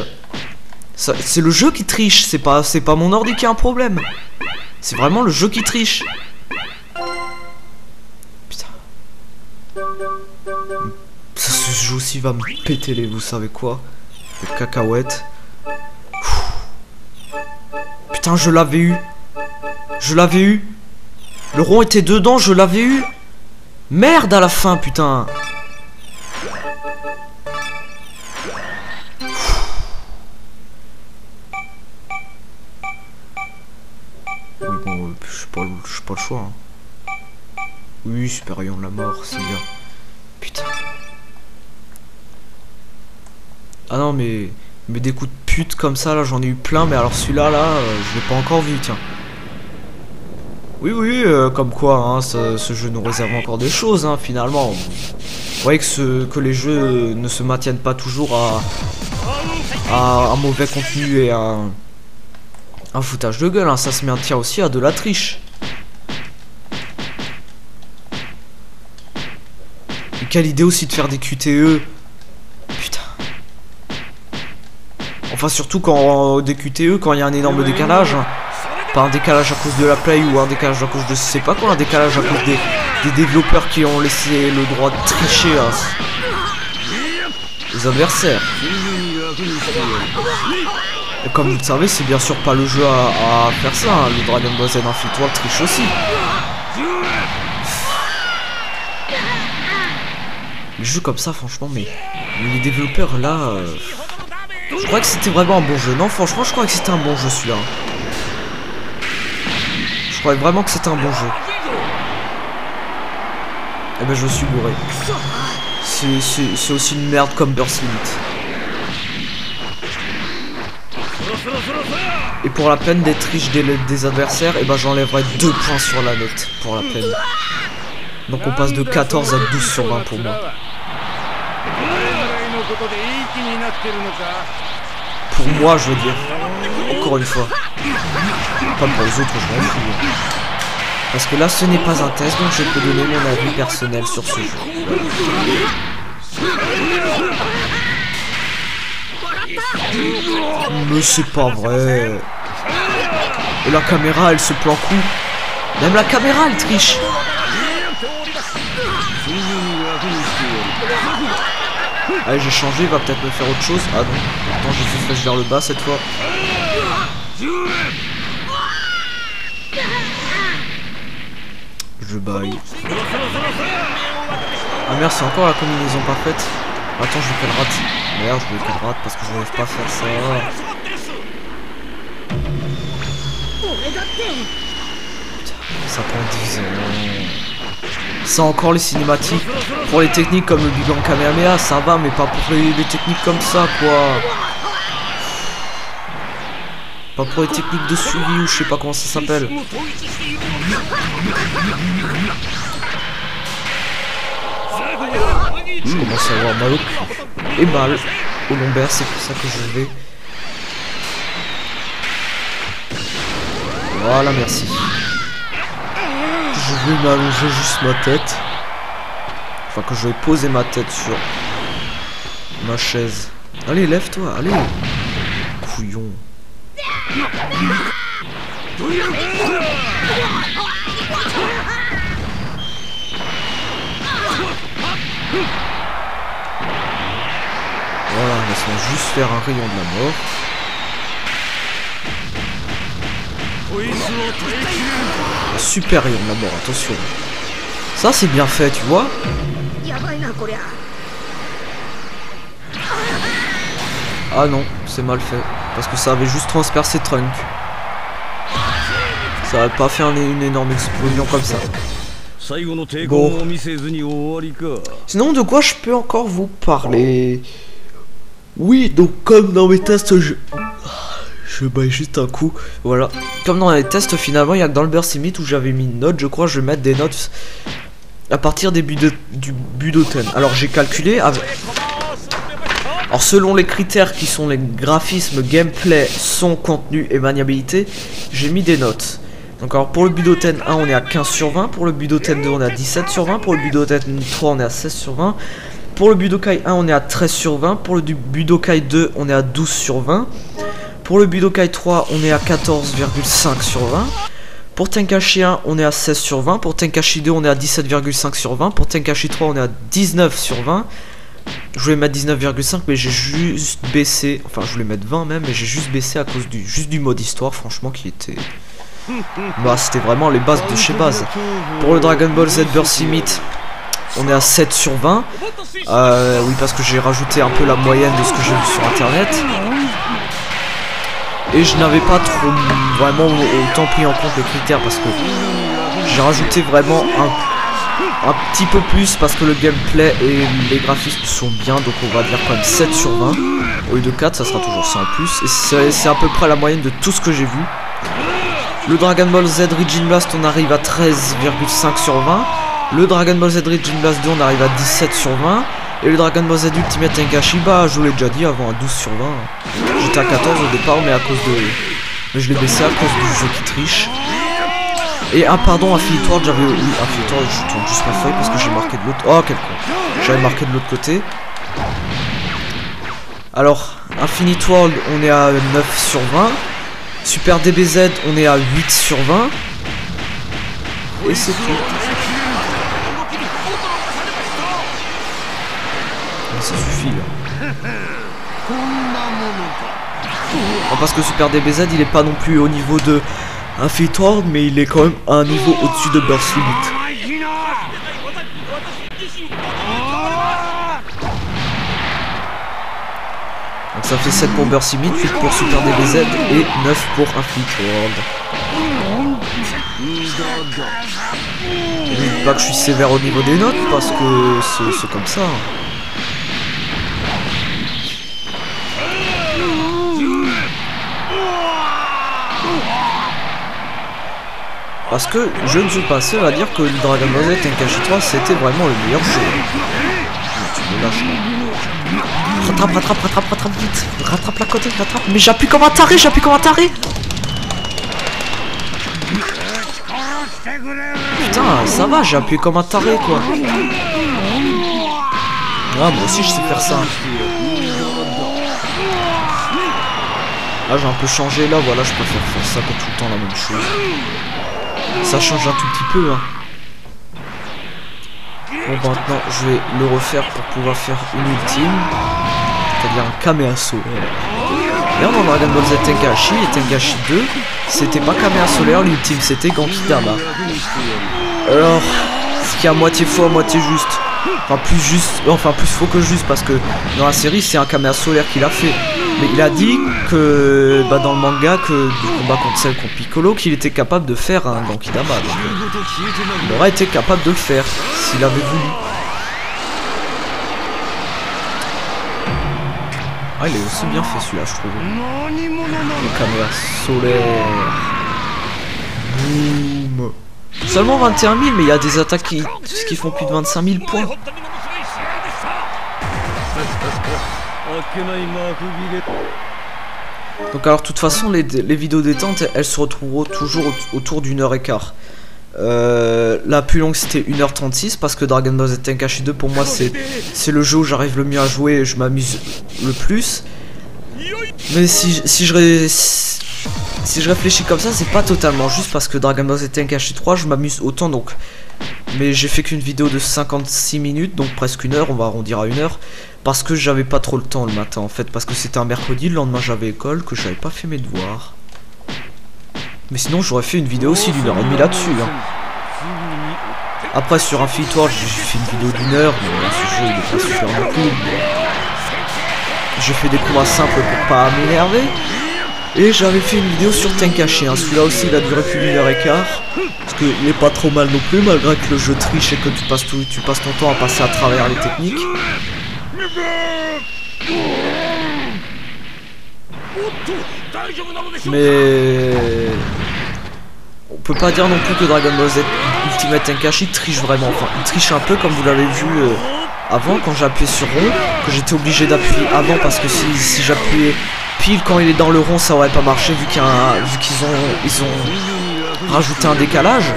C'est le jeu qui triche, c'est pas mon ordi qui a un problème. C'est vraiment le jeu qui triche. Putain. Ce jeu aussi va me péter les... Vous savez quoi? Les cacahuètes. Putain, je l'avais eu. Je l'avais eu. Le rond était dedans, je l'avais eu. Merde à la fin, putain. Oui, bon, je suis pas le choix. Hein. Oui, Supérieur de la mort, c'est bien. Putain. Ah non, mais des coups de pute comme ça, là, j'en ai eu plein. Mais alors celui-là, là, je l'ai pas encore vu, tiens. Oui, comme quoi, hein, ce jeu nous réserve encore des choses, hein, finalement. Vous voyez que les jeux ne se maintiennent pas toujours à un mauvais contenu et à un foutage de gueule, hein. Ça se maintient aussi à de la triche. Et quelle idée aussi de faire des QTE. Putain. Enfin, surtout quand des QTE, quand il y a un énorme décalage. Hein. Pas un décalage à cause de la play ou un décalage à cause de je sais pas quoi, un décalage à cause des développeurs qui ont laissé le droit de tricher à les adversaires. Et comme vous le savez, c'est bien sûr pas le jeu à faire ça, hein. Le Dragon Ball Z Infinite World triche aussi. Les jeux comme ça, franchement, mais les développeurs là, je crois que c'était vraiment un bon jeu. Non, franchement, je crois que c'était un bon jeu celui-là. Je croyais vraiment que c'était un bon jeu. Eh ben je suis bourré. C'est aussi une merde comme Burst Limit. Et pour la peine des triches des adversaires, eh ben j'enlèverai 2 points sur la note. Pour la peine. Donc on passe de 14 à 12 sur 20 pour moi. Pour moi, je veux dire. Encore une fois. Pas pour les autres, je m'en fous. Parce que là, ce n'est pas un test, donc je peux donner mon avis personnel sur ce jeu. Mais c'est pas vrai. Et la caméra, elle se planque où? Même la caméra, elle triche. Allez, j'ai changé, il va peut-être me faire autre chose. Ah non, attends, j'ai fait flèche vers le bas cette fois. Je baille. Ah merde, c'est encore la combinaison parfaite. Attends, je veux qu'elle rate. Merde, je veux qu'elle rate parce que je n'arrive pas à faire ça. Putain, ça prend 10 ans. Ça encore les cinématiques. Pour les techniques comme le Bigan Kamehameha, ça va, mais pas pour les techniques comme ça, quoi. Pas pour les techniques de suivi ou je sais pas comment ça s'appelle. Je commence à avoir mal au cul et mal au lombaire, c'est pour ça que je vais. Voilà, merci. Je vais m'allonger juste ma tête. Enfin, que je vais poser ma tête sur ma chaise. Allez, lève-toi, allez. Couillon. Voilà, laisse-moi juste faire un rayon de la mort. Un super rayon de la mort, attention. Ça c'est bien fait, tu vois. Ah non, c'est mal fait. Parce que ça avait juste transpercé Trunk. Ça avait pas fait une énorme explosion comme ça. Bon. Sinon, de quoi je peux encore vous parler? Oui, donc comme dans mes tests, je baille juste un coup. Voilà. Comme dans les tests, finalement, il y a que dans le Burst Limit où j'avais mis une note. Je crois que je vais mettre des notes à partir des du Budoten. Alors, j'ai calculé. Alors, selon les critères qui sont les graphismes, gameplay, son, contenu et maniabilité, j'ai mis des notes. Donc alors pour le Budoten 1 on est à 15 sur 20, pour le Budoten 2 on est à 17 sur 20, pour le Budoten 3 on est à 16 sur 20, pour le Budokai 1 on est à 13 sur 20, pour le Budokai 2 on est à 12 sur 20, pour le Budokai 3 on est à 14,5 sur 20, pour Tenkaichi 1 on est à 16 sur 20, pour Tenkaichi 2 on est à 17,5 sur 20, pour Tenkaichi 3 on est à 19 sur 20. Je voulais mettre 19,5 mais j'ai juste baissé, enfin je voulais mettre 20 même, mais j'ai juste baissé à cause juste du mode histoire franchement qui était... Bah c'était vraiment les bases de chez base. Pour le Dragon Ball Z Burst Limit on est à 7 sur 20. Oui parce que j'ai rajouté un peu la moyenne de ce que j'ai vu sur internet. Et je n'avais pas trop vraiment autant pris en compte les critères parce que j'ai rajouté vraiment un petit peu plus parce que le gameplay et les graphismes sont bien. Donc on va dire quand même 7 sur 20. Au lieu de 4 ça sera toujours ça en plus. Et c'est à peu près la moyenne de tout ce que j'ai vu. Le Dragon Ball Z Origin Blast on arrive à 13,5 sur 20. Le Dragon Ball Z Origin Blast 2 on arrive à 17 sur 20. Et le Dragon Ball Z Ultimate Tenkaichi, bah je vous l'ai déjà dit avant, à 12 sur 20. J'étais à 14 au départ mais à cause de... Mais je l'ai baissé à cause du jeu qui triche. Et pardon, Infinite World, j'avais... Oui, Infinite World, je tourne juste ma feuille parce que j'ai marqué de l'autre... Oh quel con. J'avais marqué de l'autre côté. Alors, Infinite World on est à 9 sur 20. Super DBZ on est à 8 sur 20. Et c'est tout. Ça suffit là. Non, parce que Super DBZ il est pas non plus au niveau de Infinite World, mais il est quand même à un niveau au-dessus de Burst Limit. Donc ça fait 7 pour Burst Limit, 8 pour Super DBZ et 9 pour Infinite World. Et n'oublie pas que je suis sévère au niveau des notes parce que c'est comme ça. Parce que je ne suis pas seul à dire que Dragon Ball Z Tenkaichi 3 c'était vraiment le meilleur jeu. Tu me lâches là. Rattrape vite. Rattrape la côté, rattrape. Mais j'appuie comme un taré, Putain, ça va, j'ai appuyé comme un taré quoi. Ah, moi aussi je sais faire ça. Là j'ai un peu changé, là voilà, je préfère faire ça que tout le temps la même chose. Ça change un tout petit peu hein. Bon maintenant je vais le refaire pour pouvoir faire une ultime. C'est-à-dire un Kamea solaire. Là dans Dragon Ball Z Tenkaichi et Tenkaichi 2, c'était pas Kamea solaire l'ultime, c'était Genkidama. Alors, ce qui est à moitié faux, à moitié juste. Enfin plus juste, enfin plus faux que juste parce que dans la série c'est un Kamea solaire qu'il a fait. Mais il a dit que dans le manga que du combat contre Cell contre Piccolo qu'il était capable de faire un Genkidama. Donc, il aurait été capable de le faire s'il avait voulu. Ah il est aussi bien fait celui-là je trouve. Le Kamea solaire. Boum. Seulement 21 000 mais il y a des attaques qui font plus de 25 000 points. Donc alors de toute façon les vidéos détente elles se retrouveront toujours autour d'1h15. La plus longue c'était 1h36 parce que Dragon Ball Z Tenkaichi 2 pour moi c'est le jeu où j'arrive le mieux à jouer et je m'amuse le plus. Mais si je réfléchis comme ça c'est pas totalement juste parce que Dragon Ball Z Tenkaichi 3 je m'amuse autant donc. Mais j'ai fait qu'une vidéo de 56 minutes donc presque 1 heure, on va arrondir à 1 heure. Parce que j'avais pas trop le temps le matin en fait, parce que c'était un mercredi, le lendemain j'avais école, que j'avais pas fait mes devoirs. Mais sinon j'aurais fait une vidéo aussi d'1h30 là-dessus hein. Après sur Infinity j'ai fait une vidéo d'1 heure, mais ce jeu il est pas super non plus. J'ai fait des combats simples pour pas m'énerver. Et j'avais fait une vidéo sur Tenkaichi, hein. Celui-là aussi il a duré plus d'1h15. Parce qu'il est pas trop mal non plus, malgré que le jeu triche et que tu passes ton temps à passer à travers les techniques. Mais on peut pas dire non plus que Dragon Ball Z Ultimate Tenkaichi triche vraiment. Enfin, il triche un peu comme vous l'avez vu avant quand j'appuyais sur rond, que j'étais obligé d'appuyer avant parce que si j'appuyais pile quand il est dans le rond, ça aurait pas marché vu qu'ils ont rajouté un décalage.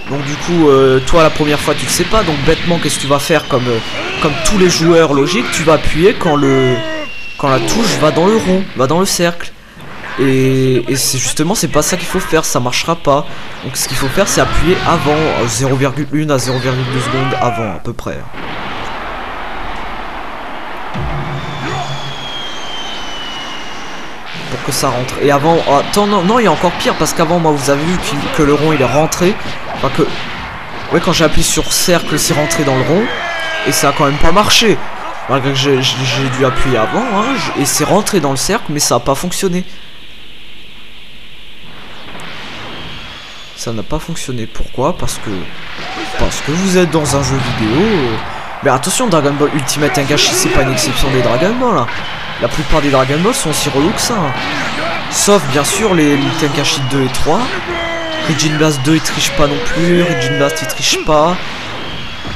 Donc du coup, toi la première fois tu le sais pas, donc bêtement qu'est-ce que tu vas faire comme tous les joueurs logiques, tu vas appuyer quand la touche va dans le rond, va dans le cercle. Et c'est justement c'est pas ça qu'il faut faire, ça marchera pas. Donc ce qu'il faut faire c'est appuyer avant, 0,1 à 0,2 secondes avant à peu près. Pour que ça rentre. Et avant, attends non il y a encore pire parce qu'avant moi vous avez vu que le rond il est rentré. Enfin que, ouais quand j'ai appuyé sur cercle c'est rentré dans le rond. Et ça a quand même pas marché. Malgré que j'ai dû appuyer avant hein, et c'est rentré dans le cercle mais ça a pas fonctionné. Ça n'a pas fonctionné. Pourquoi? Parce que vous êtes dans un jeu vidéo. Mais attention, Dragon Ball Ultimate Tenkaichi c'est pas une exception des Dragon Ball hein. La plupart des Dragon Ball sont aussi relous que ça hein. Sauf bien sûr les Tenkaichi 2 et 3. Rijin Blast 2 il triche pas non plus. Rijin Blast il triche pas.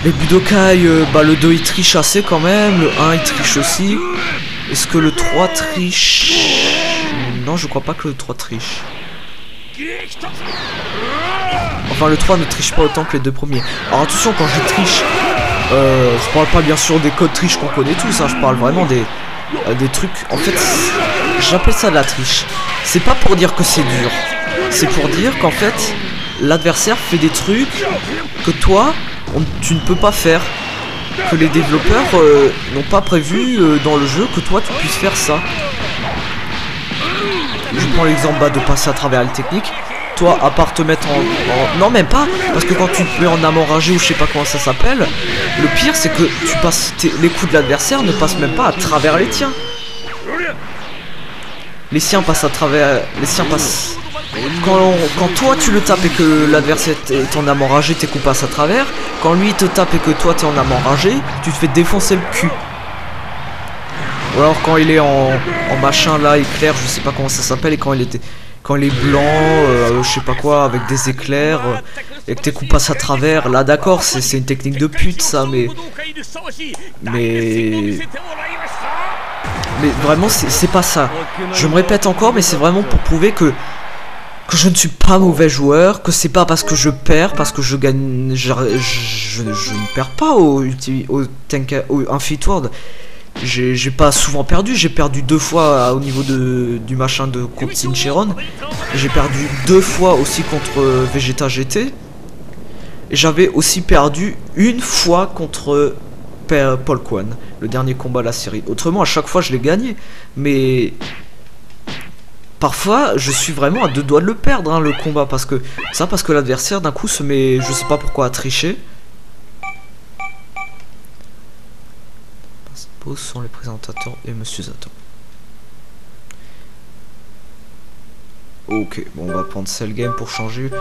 Les Budokai, le 2 il triche assez quand même. Le 1 il triche aussi. Est-ce que le 3 triche? Non je crois pas que le 3 triche. Enfin le 3 ne triche pas autant que les deux premiers. Alors attention quand je triche, je parle pas bien sûr des codes triche qu'on connaît tous hein, je parle vraiment des trucs. En fait j'appelle ça de la triche. C'est pas pour dire que c'est dur. C'est pour dire qu'en fait l'adversaire fait des trucs que toi tu ne peux pas faire. Que les développeurs n'ont pas prévu dans le jeu que toi tu puisses faire ça. Je prends l'exemple de passer à travers les techniques. Toi, à part te mettre en... Non, même pas. Parce que quand tu te mets en amont ragé ou je sais pas comment ça s'appelle, le pire c'est que tu passes les coups de l'adversaire ne passent même pas à travers les tiens. Les siens passent à travers... Les siens passent... Quand toi tu le tapes et que l'adversaire est en amont ragé, tes coups passent à travers. Quand lui te tape et que toi t'es en amont ragé, tu te fais défoncer le cul. Ou alors quand il est en machin là, éclair, je sais pas comment ça s'appelle, et quand il quand les blancs, je sais pas quoi, avec des éclairs, et que tes coups passent à travers. Là, d'accord, c'est une technique de pute, ça, mais vraiment, c'est pas ça. Je me répète encore, mais c'est vraiment pour prouver que je ne suis pas mauvais joueur, que c'est pas parce que je perds, parce que je gagne, je ne perds pas au Infinite World. J'ai pas souvent perdu, j'ai perdu 2 fois au niveau du machin de contre Sincheron. J'ai perdu 2 fois aussi contre Vegeta GT. Et j'avais aussi perdu 1 fois contre Paul Quan, le dernier combat de la série. Autrement, à chaque fois je l'ai gagné, mais parfois je suis vraiment à 2 doigts de le perdre, hein, le combat, parce que l'adversaire d'un coup se met, je sais pas pourquoi, à tricher. Pause sont les présentateurs et Monsieur Zato. Ok, bon, on va prendre Cell Game pour changer.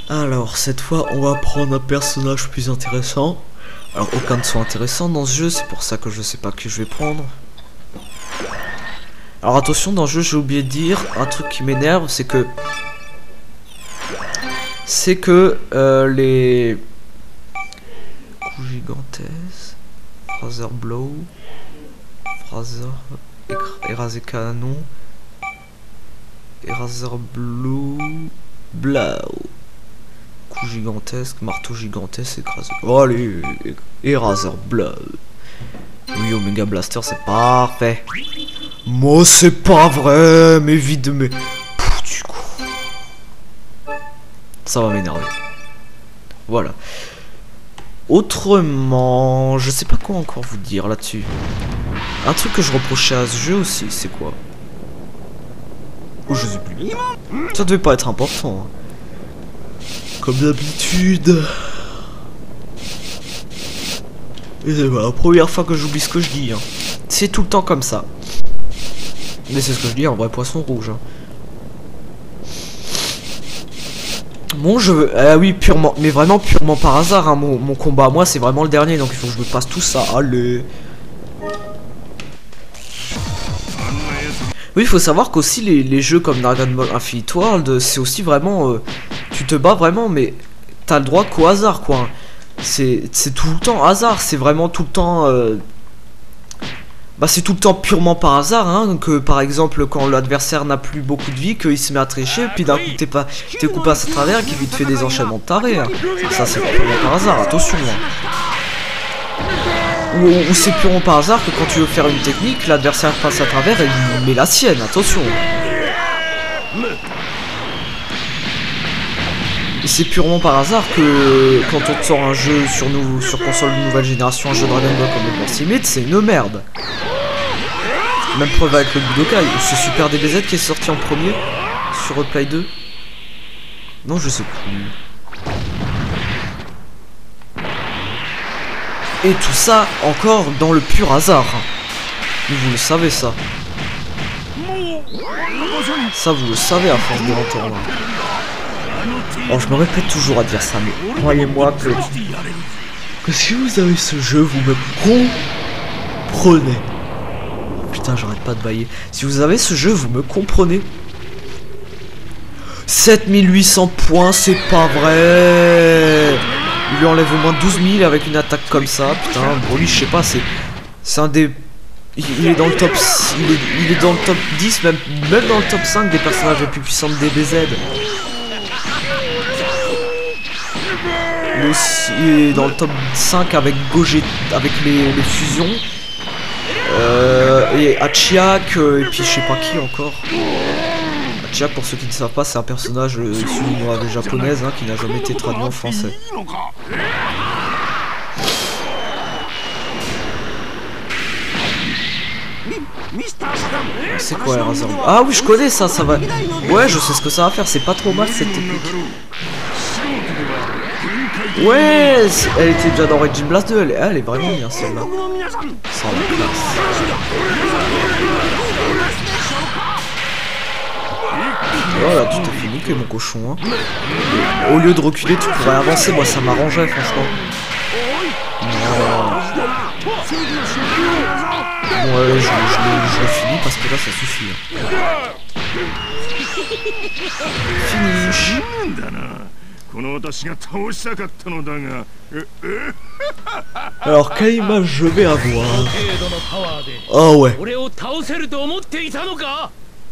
Alors, cette fois, on va prendre un personnage plus intéressant. Alors, aucun ne sont intéressants dans ce jeu, c'est pour ça que je sais pas qui je vais prendre. Alors, attention, dans le jeu, j'ai oublié de dire un truc qui m'énerve, c'est que les coups gigantesques, Fraser Blow, Fraser éraser canon, Eraser Blue, Blow, coup gigantesque, marteau gigantesque, écrasé. Oh, allez, Eraser Blow. Oui, Omega Blaster, c'est parfait. Moi, c'est pas vrai, mais vide, mais. Pouf, du coup. Ça va m'énerver. Voilà. Autrement, je sais pas quoi encore vous dire là-dessus. Un truc que je reprochais à ce jeu aussi, c'est quoi? Oh, je sais plus. Ça devait pas être important. Hein. Comme d'habitude. Et c'est la première fois que j'oublie ce que je dis. Hein. C'est tout le temps comme ça. Mais c'est ce que je dis, un vrai poisson rouge. Hein. Mon jeu, oui, purement, mais vraiment purement par hasard, hein, mon combat à moi c'est vraiment le dernier, donc il faut que je me passe tout ça, allez. Oui, il faut savoir qu'aussi les jeux comme Dragon Ball Infinite World, c'est aussi vraiment, tu te bats vraiment, mais t'as le droit qu'au hasard, quoi. C'est tout le temps hasard, c'est vraiment tout le temps... Bah c'est tout le temps purement par hasard, hein, que par exemple quand l'adversaire n'a plus beaucoup de vie, qu'il se met à tricher, puis d'un coup tes coups passent à travers et qu'il te fait des enchaînements de tarés. Hein. Ça c'est purement par hasard, attention. Hein. Ou c'est purement par hasard que quand tu veux faire une technique, l'adversaire passe à travers et il met la sienne, attention. Et c'est purement par hasard que quand on te sort un jeu sur console de nouvelle génération, un jeu Dragon Ball comme le Ultimate, c'est une merde. Même preuve avec le Budokai, c'est Super DBZ qui est sorti en premier sur Play 2. Non, je sais plus. Et tout ça encore dans le pur hasard. Mais vous le savez ça. Ça vous le savez à force de l'entendre. Alors je me répète toujours à dire ça, mais croyez-moi que si vous avez ce jeu, vous me comprenez. Putain, j'arrête pas de bailler. Si vous avez ce jeu, vous me comprenez. 7800 points, c'est pas vrai. Il lui enlève au moins 12 000 avec une attaque comme ça. Putain, bon lui, je sais pas, c'est un des... Il est dans le top... Il est dans le top 10, même dans le top 5 des personnages les plus puissants de DBZ. Il est dans le top 5 avec Gogeta, avec les fusions. Et Hachiak, et puis je sais pas qui encore. Hachiak, pour ceux qui ne savent pas, c'est un personnage issu d'une nouvelle japonaise hein, qui n'a jamais été traduit en français. C'est quoi Eraser? Ah oui, je connais ça, ça va. Ouais, je sais ce que ça va faire, c'est pas trop mal cette technique. Ouais, elle était déjà dans Raging Blast 2, elle est vraiment bien celle-là. Ça a la classe. Voilà, tu t'es fait niquer mon cochon. Hein. Au lieu de reculer, tu pourrais avancer, moi ça m'arrangerait franchement. Non. Bon, ouais, je le finis parce que là ça suffit. Hein. Finish. Alors, quelle image je vais avoir? Oh ouais.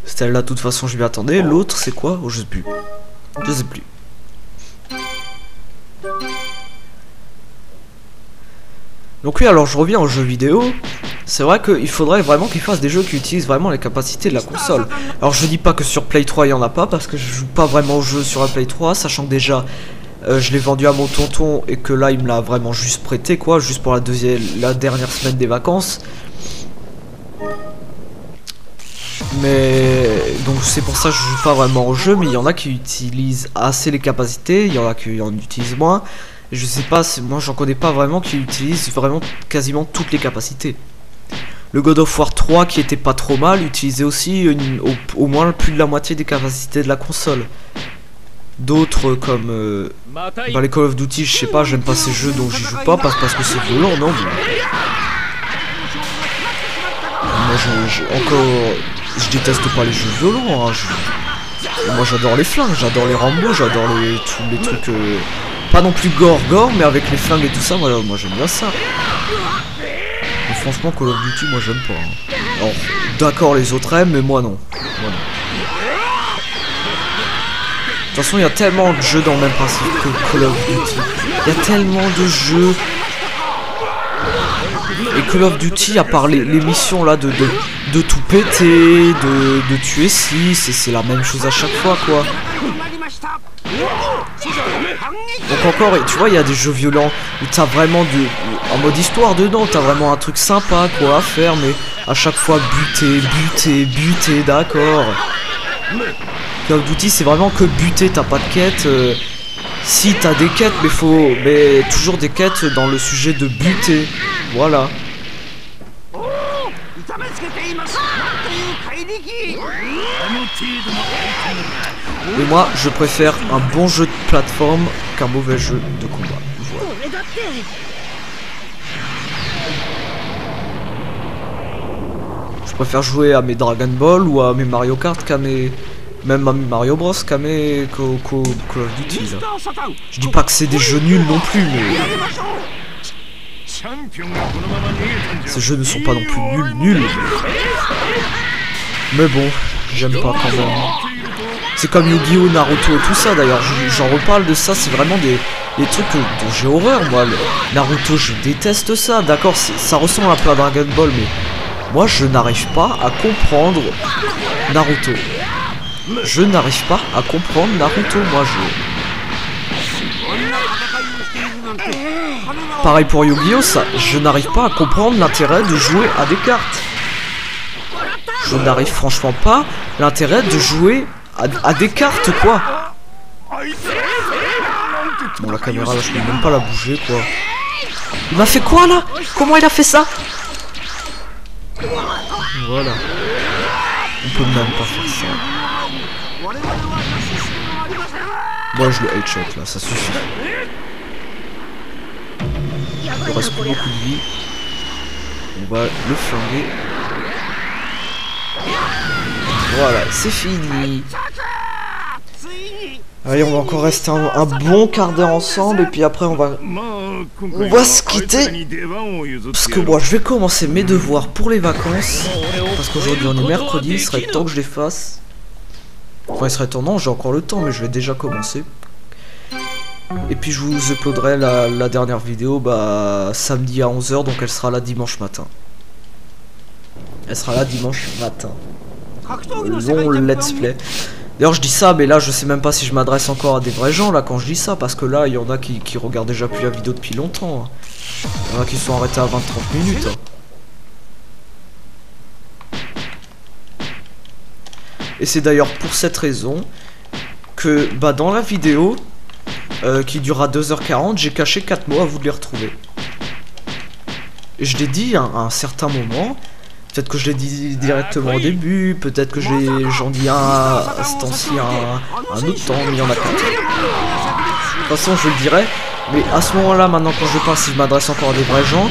Celle-là, de toute façon, je m'y attendais. L'autre, c'est quoi? Oh, je sais plus. Je sais plus. Donc oui, alors je reviens aux jeux vidéo. C'est vrai qu'il faudrait vraiment qu'ils fassent des jeux qui utilisent vraiment les capacités de la console. Alors je dis pas que sur Play 3 il y en a pas, parce que je joue pas vraiment au jeu sur la Play 3, sachant que déjà je l'ai vendu à mon tonton et que là il me l'a vraiment juste prêté quoi, juste pour la dernière semaine des vacances. Mais donc c'est pour ça que je joue pas vraiment au jeu, mais il y en a qui utilisent assez les capacités, il y en a qui en utilisent moins. Et je sais pas, moi j'en connais pas vraiment qui utilisent vraiment quasiment toutes les capacités. Le God of War 3 qui était pas trop mal utilisait aussi au moins plus de la moitié des capacités de la console. D'autres comme les Call of Duty, je sais pas, j'aime pas ces jeux donc j'y joue pas parce que c'est violent, non mais... Moi je déteste pas les jeux violents, hein. Moi j'adore les flingues, j'adore les Rambo, j'adore tous les trucs pas non plus gore mais avec les flingues et tout ça, moi j'aime bien ça. Mais franchement Call of Duty moi j'aime pas, hein. Alors d'accord les autres aiment mais moi non. De toute façon il y a tellement de jeux dans le même principe que Call of Duty. Il y a tellement de jeux. Et Call of Duty, à part les missions là de tout péter, de tuer 6, c'est la même chose à chaque fois quoi. Donc encore, tu vois, il y a des jeux violents où t'as vraiment en mode histoire dedans, t'as vraiment un truc sympa quoi à faire, mais à chaque fois buter, d'accord. Call of Duty c'est vraiment que buter, t'as pas de quête. Si t'as des quêtes, mais toujours des quêtes dans le sujet de buter. Voilà. Et moi, je préfère un bon jeu de plateforme qu'un mauvais jeu de combat. Voilà. Je préfère jouer à mes Dragon Ball ou à mes Mario Kart qu'à mes... Même à mes Mario Bros qu'à mes Call of Duty. Je dis pas que c'est des jeux nuls non plus, mais... Ces jeux ne sont pas non plus nuls. Mais bon, j'aime pas quand même. C'est comme Yu-Gi-Oh, Naruto et tout ça d'ailleurs. J'en reparle de ça, c'est vraiment des trucs dont j'ai horreur moi. Naruto, je déteste ça. D'accord, ça ressemble un peu à Dragon Ball, mais moi je n'arrive pas à comprendre Naruto. Je n'arrive pas à comprendre Naruto, moi Pareil pour Yu-Gi-Oh, ça, je n'arrive pas à comprendre l'intérêt de jouer à des cartes. Je n'arrive franchement pas l'intérêt de jouer à des cartes, quoi. Bon, la caméra, là, je peux même pas la bouger, quoi. Il m'a fait quoi, là? Comment il a fait ça? Voilà. On peut même pas faire ça. Moi, je le headshot, là, ça suffit. Il reste plus beaucoup de vie. On va le flinguer. Voilà, c'est fini. Allez, on va encore rester un bon quart d'heure ensemble et puis après on va se quitter. Parce que moi je vais commencer mes devoirs pour les vacances. Parce qu'aujourd'hui on est mercredi, il serait temps que je les fasse. Enfin il serait temps, non j'ai encore le temps mais je vais déjà commencer. Et puis je vous uploaderai la dernière vidéo samedi à 11 h, donc elle sera là dimanche matin. Elle sera là dimanche matin. Long let's play. D'ailleurs je dis ça mais là je sais même pas si je m'adresse encore à des vrais gens là quand je dis ça, parce que là il y en a qui regardent déjà plus la vidéo depuis longtemps, hein. Il y en a qui sont arrêtés à 20-30 minutes, hein. Et c'est d'ailleurs pour cette raison que dans la vidéo qui durera 2h40 j'ai caché 4 mots à vous de les retrouver. Et je l'ai dit à un certain moment. Peut-être que je l'ai dit directement au début, peut-être que j'en dis un à ce temps-ci, un autre temps, mais il y en a 4. De toute façon, je le dirai, mais à ce moment-là, maintenant quand je parle, si je m'adresse encore à des vrais gens,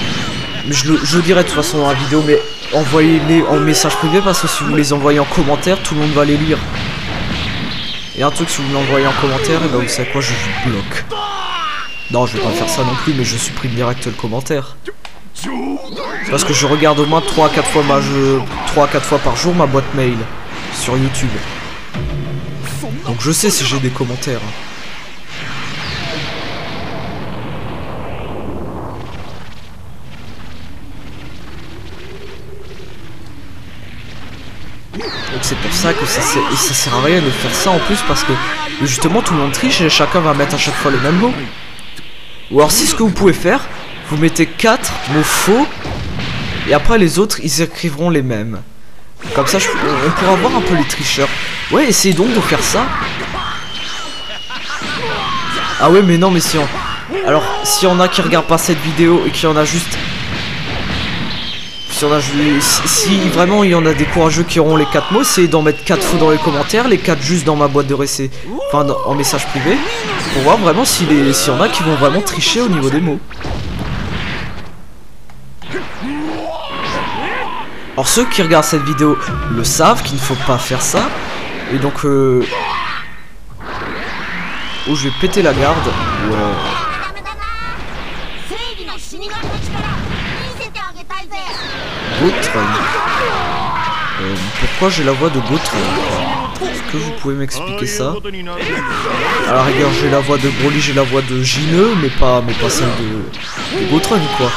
mais je le dirai de toute façon dans la vidéo, mais envoyez-les en message privé parce que si vous les envoyez en commentaire, tout le monde va les lire. Et un truc, si vous l'envoyez en commentaire, et ben vous savez quoi, je vous bloque. Non, je vais pas faire ça non plus, mais je supprime direct le commentaire. Parce que je regarde au moins 3 à 4 fois 3 à 4 fois par jour ma boîte mail sur YouTube. Donc je sais si j'ai des commentaires. Donc c'est pour ça que ça sert à rien de faire ça en plus parce que justement tout le monde triche et chacun va mettre à chaque fois les mêmes mots. Ou alors si ce que vous pouvez faire, vous mettez 4 mots faux et après les autres ils écriveront les mêmes. Comme ça on pourra voir un peu les tricheurs. Ouais, essayez donc de faire ça. Ah ouais mais non mais si on... Alors s'il y en a qui regardent pas cette vidéo et qu'il y en a juste... Si vraiment il y en a des courageux qui auront les 4 mots, essayez d'en mettre 4 faux dans les commentaires, les 4 juste dans ma boîte de récit, enfin en message privé, pour voir vraiment s'il y en a qui vont vraiment tricher au niveau des mots. Alors ceux qui regardent cette vidéo le savent qu'il ne faut pas faire ça, et donc oh je vais péter la garde. Ouais. Gautron. Pourquoi j'ai la voix de Gautron? Est-ce que vous pouvez m'expliquer ça? À la rigueur j'ai la voix de Broly, j'ai la voix de Gineux, mais pas celle de Gautron quoi.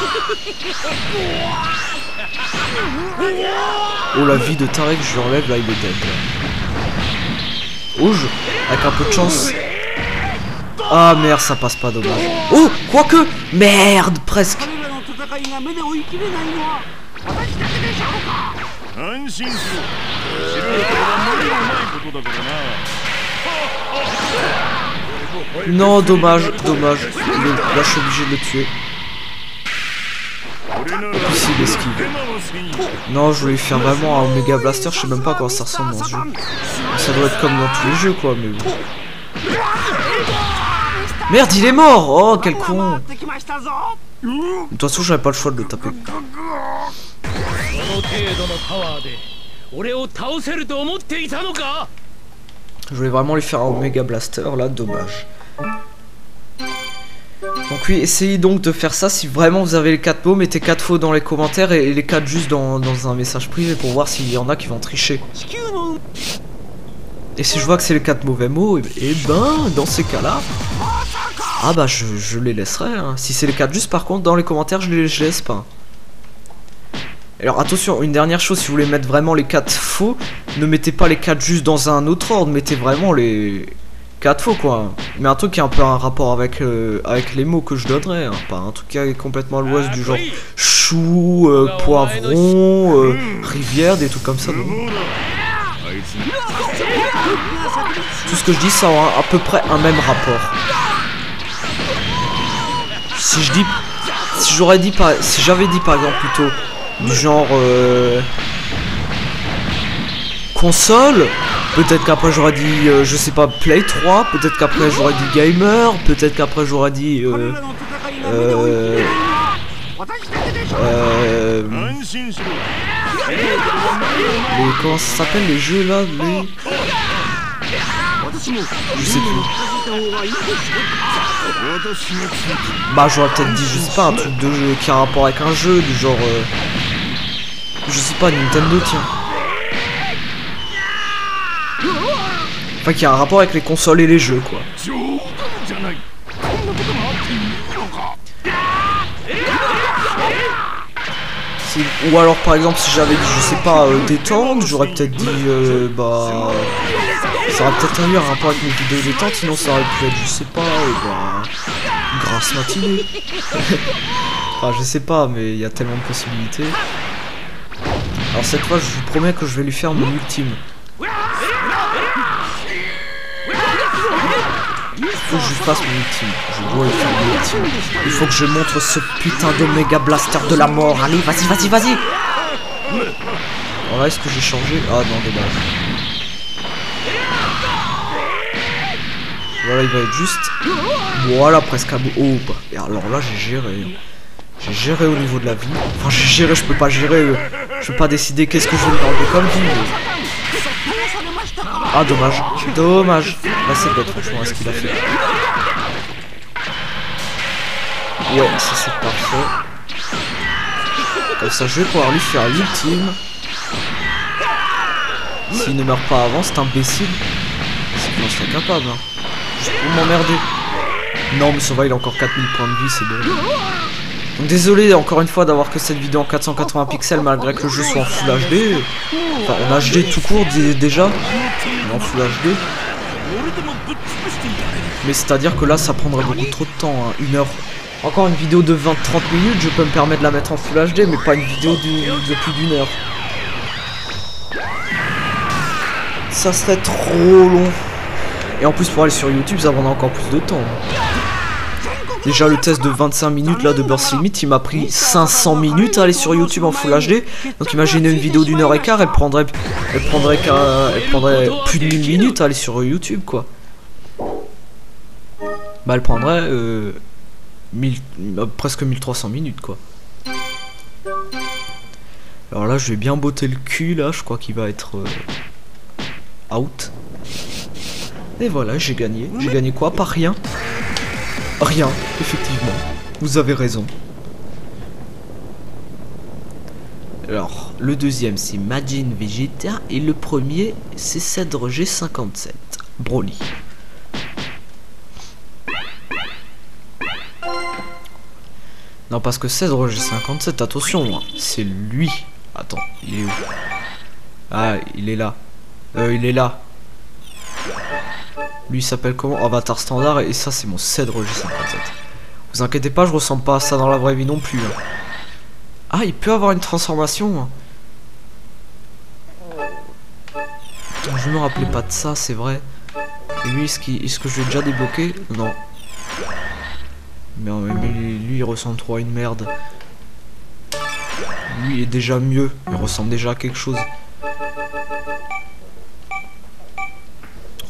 Oh la vie de Tarek, je l'enlève là, il est dead. Rouge, avec un peu de chance. Ah merde, ça passe pas, dommage. Oh, quoique, merde, presque. Non, dommage. Là, je suis obligé de le tuer. Et puis s'il esquive. Non, je voulais lui faire vraiment un Omega Blaster, je sais même pas à quoi ça ressemble dans ce jeu. Ça doit être comme dans tous les jeux, quoi, mais bon. Merde, il est mort! Oh, quel con! De toute façon, j'avais pas le choix de le taper. Je voulais vraiment lui faire un Omega Blaster, là, dommage. Donc oui, essayez donc de faire ça. Si vraiment vous avez les 4 mots, mettez 4 faux dans les commentaires et les 4 juste dans un message privé pour voir s'il y en a qui vont tricher. Et si je vois que c'est les 4 mauvais mots, et ben, dans ces cas-là... Ah bah je les laisserai, hein. Si c'est les 4 juste par contre dans les commentaires je les laisse pas. Alors attention, une dernière chose, si vous voulez mettre vraiment les 4 faux, ne mettez pas les 4 juste dans un autre ordre, mettez vraiment les 4 faux quoi. Mais un truc qui a un peu un rapport avec les mots que je donnerai, hein. Pas un truc qui est complètement à l'ouest du genre chou, poivron, rivière, des trucs comme ça. Donc. Tout ce que je dis ça aura à peu près un même rapport. Si j'avais dit par exemple plutôt du genre console, peut-être qu'après j'aurais dit je sais pas Play 3, peut-être qu'après j'aurais dit gamer, peut-être qu'après j'aurais dit comment ça s'appelle les jeux là, je sais plus. Bah j'aurais peut-être dit je sais pas un truc de jeu qui a un rapport avec un jeu du genre je sais pas Nintendo tiens. Enfin qui a un rapport avec les consoles et les jeux quoi. Ou alors par exemple si j'avais dit je sais pas détente, j'aurais peut-être dit bah ça aurait peut-être eu un rapport avec mes vidéos détente, sinon ça aurait pu être je sais pas bah grasse matinée. Enfin je sais pas mais il y a tellement de possibilités. Alors cette fois je vous promets que je vais lui faire mon ultime. Il faut que je lui fasse mon ultime. Je dois lui faire mon ultime. Il faut que je montre ce putain d'Omega Blaster de la mort. Allez, vas-y. Alors là, est-ce que j'ai changé? Ah non, dommage. Voilà, il va être juste. Voilà, presque à bout. Oh, bah. Et alors là, j'ai géré. J'ai géré au niveau de la vie. Enfin, j'ai géré, je peux pas gérer. Je peux pas décider qu'est-ce que je vais me enlever comme vie. Mais... Ah, dommage. Dommage. Là, c'est bête, franchement, ce qu'il a fait. Ouais, ça c'est parfait. Comme ça, je vais pouvoir lui faire l'ultime. S'il ne meurt pas avant, c'est imbécile. C'est qu'il en serait capable. Hein. Juste pour m'emmerder. Non, mais ça va, il a encore 4000 points de vie, c'est bon. Donc, désolé encore une fois d'avoir que cette vidéo en 480 pixels malgré que le jeu soit en Full HD. Enfin, en HD tout court déjà. En Full HD. Mais c'est-à-dire que là, ça prendrait beaucoup trop de temps. Hein. 1 heure. Encore une vidéo de 20-30 minutes, je peux me permettre de la mettre en Full HD, mais pas une vidéo de plus d'1 heure. Ça serait trop long. Et en plus, pour aller sur YouTube, ça prendra encore plus de temps. Déjà, le test de 25 minutes là de Burst Limit, il m'a pris 500 minutes à aller sur YouTube en Full HD. Donc imaginez une vidéo d'1 heure et quart, elle prendrait plus de 1000 minutes à aller sur YouTube, quoi. Bah, elle prendrait presque 1300 minutes, quoi. Alors là, je vais bien botter le cul, là. Je crois qu'il va être out. Et voilà, j'ai gagné. J'ai gagné quoi? Pas rien. Rien, effectivement. Vous avez raison. Alors, le deuxième, c'est Majin Vegeta. Et le premier, c'est Cèdre G57. Broly. Non, parce que Cèdre G57, attention, hein, c'est lui. Attends, il est où? Ah, il est là. Il est là. Lui, il s'appelle comment? Avatar standard, et ça, c'est mon Cèdre G57. Vous inquiétez pas, je ressemble pas à ça dans la vraie vie non plus. Hein. Ah, il peut avoir une transformation. Hein. Attends, je me rappelais pas de ça, c'est vrai. Et lui, est-ce que je l'ai déjà débloqué? Non. Mais lui, il ressemble trop à une merde. Lui, il est déjà mieux. Il ressemble déjà à quelque chose.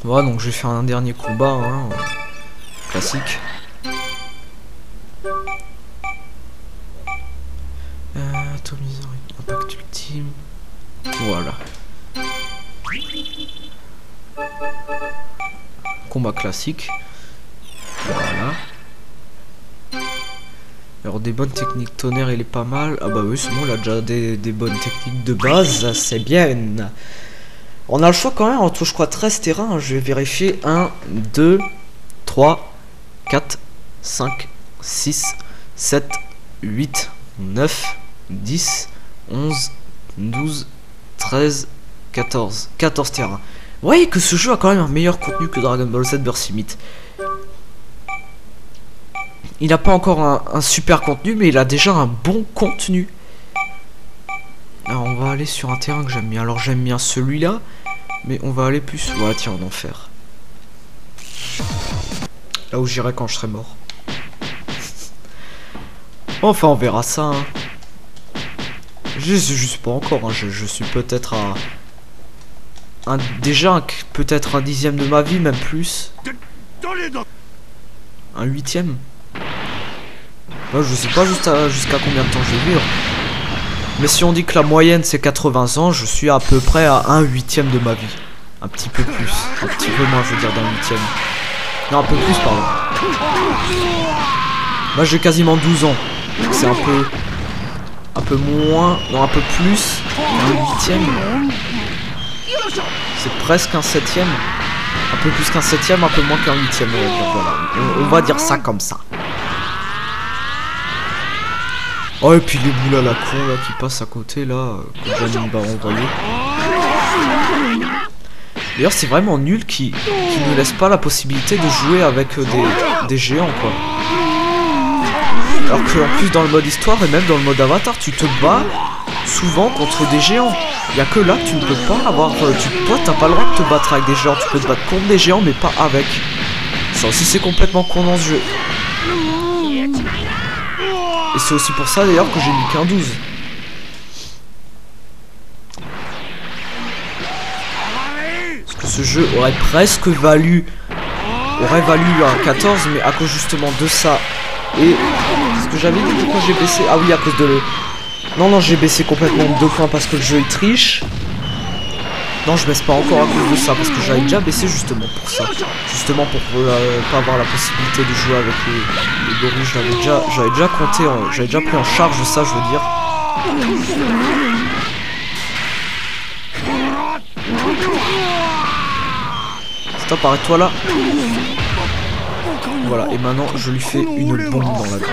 Voilà, donc je vais faire un dernier combat. Hein, classique. Atomiseur, impact ultime. Voilà. Combat classique. Voilà. Alors des bonnes techniques tonnerre, il est pas mal. Ah bah oui, c'est bon, il a déjà des bonnes techniques de base, c'est bien. On a le choix quand même entre, je crois, 13 terrains. Je vais vérifier. 1, 2, 3, 4, 5, 6, 7, 8, 9, 10, 11, 12, 13, 14. 14 terrains. Vous voyez que ce jeu a quand même un meilleur contenu que Dragon Ball Z Burst Limit. Il n'a pas encore un super contenu, mais il a déjà un bon contenu. Alors on va aller sur un terrain que j'aime bien. Alors j'aime bien celui-là, mais on va aller plus... Voilà, tiens, en enfer. Là où j'irai quand je serai mort. Enfin, on verra ça. Hein. Je sais juste pas encore. Hein. Je suis peut-être à... déjà, peut-être un 10e de ma vie, même plus. Un 8e. Moi, je sais pas jusqu'à combien de temps je vais vivre. Mais si on dit que la moyenne c'est 80 ans, je suis à peu près à un 8e de ma vie. Un petit peu plus. Un petit peu moins, je veux dire, d'un 8e. Non, un peu plus, pardon. Moi, j'ai quasiment 12 ans. Donc c'est un peu moins. Non, un peu plus. Un 8e. C'est presque un 7e. Un peu plus qu'un 7e, un peu moins qu'un 8e. Voilà. On va dire ça comme ça. Oh, et puis les boules à la con là qui passent à côté là, que Janine va envoyer. D'ailleurs, c'est vraiment nul qui ne laisse pas la possibilité de jouer avec des géants, quoi. Alors que en plus dans le mode histoire et même dans le mode avatar, tu te bats souvent contre des géants. Il y a que là que tu ne peux pas avoir. Toi, t'as pas le droit de te battre avec des géants. Tu peux te battre contre des géants, mais pas avec. Ça aussi, c'est complètement con dans ce jeu. Et c'est aussi pour ça d'ailleurs que j'ai mis qu'un 12. Parce que ce jeu aurait presque valu un 14, mais à cause justement de ça Et ce que j'avais dit, pourquoi j'ai baissé? Ah oui, à cause de le... Non, j'ai baissé complètement de 2 points parce que le jeu il triche. Non, je baisse pas encore à cause de ça, parce que j'avais déjà baissé justement pour ça. Justement pour pas avoir la possibilité de jouer avec les gorilles. J'avais déjà compté, j'avais déjà pris en charge ça, je veux dire. Stop, arrête-toi là. Voilà, et maintenant je lui fais une bombe dans la tête.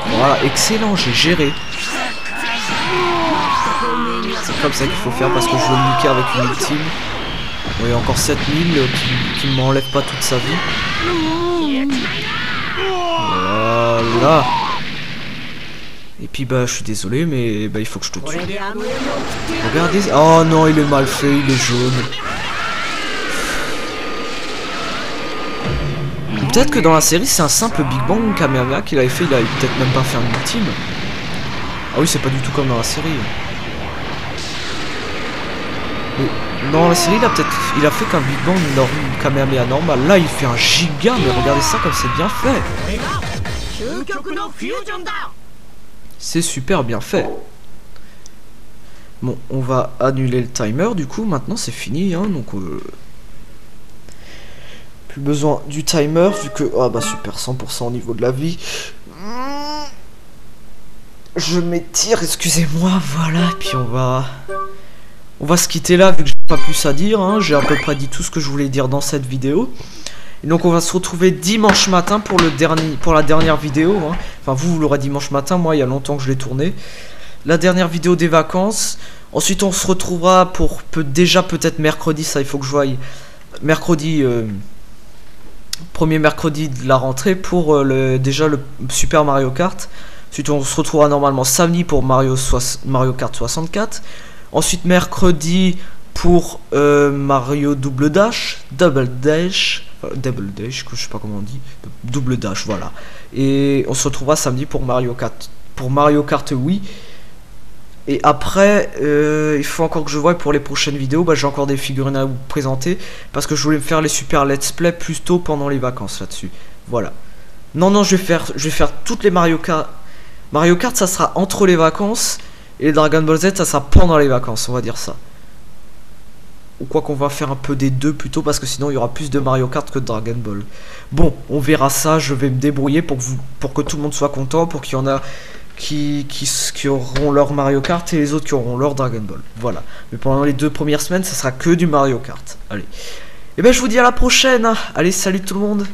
Voilà, excellent, j'ai géré. C'est comme ça qu'il faut faire parce que je veux le niquer avec une ultime. Oui, encore 7000 qui ne m'enlève pas toute sa vie. Voilà. Et puis bah je suis désolé mais bah il faut que je te tue. Regardez. Oh non, il est mal fait, il est jaune. Peut-être que dans la série c'est un simple Big Bang Kamehameha qu'il avait fait, il avait peut-être même pas fait un ultime. Ah oui, c'est pas du tout comme dans la série. Mais dans la série il a fait qu'un Big Bang Kamehameha normal. Là il fait un giga, mais regardez ça comme c'est bien fait. C'est super bien fait. Bon, on va annuler le timer du coup, maintenant c'est fini, hein, donc plus besoin du timer vu que... Ah bah super, 100% au niveau de la vie. Je m'étire, excusez-moi, voilà, puis on va se quitter là vu que j'ai pas plus à dire, hein. J'ai à peu près dit tout ce que je voulais dire dans cette vidéo. Et donc on va se retrouver dimanche matin pour la dernière vidéo, hein. Enfin vous l'aurez dimanche matin, moi il y a longtemps que je l'ai tourné. La dernière vidéo des vacances. Ensuite on se retrouvera pour déjà peut-être mercredi, ça il faut que je voie. Mercredi, premier mercredi de la rentrée pour déjà le Super Mario Kart. Ensuite on se retrouvera normalement samedi pour Mario Kart 64. Ensuite mercredi pour Mario Double Dash, je sais pas comment on dit, Double Dash, voilà. Et on se retrouvera samedi pour Mario Kart Wii. Et après, il faut encore que je voie pour les prochaines vidéos. Bah, j'ai encore des figurines à vous présenter parce que je voulais me faire les super let's play plus tôt pendant les vacances là-dessus. Voilà. Non, je vais faire toutes les Mario Kart. Mario Kart, ça sera entre les vacances et Dragon Ball Z, ça sera pendant les vacances, on va dire ça. Ou quoi qu'on va faire un peu des deux plutôt parce que sinon il y aura plus de Mario Kart que de Dragon Ball. Bon, on verra ça, je vais me débrouiller pour que tout le monde soit content, pour qu'il y en a qui auront leur Mario Kart et les autres qui auront leur Dragon Ball. Voilà. Mais pendant les 2 premières semaines, ça sera que du Mario Kart. Allez. Et ben je vous dis à la prochaine, hein. Allez, salut tout le monde.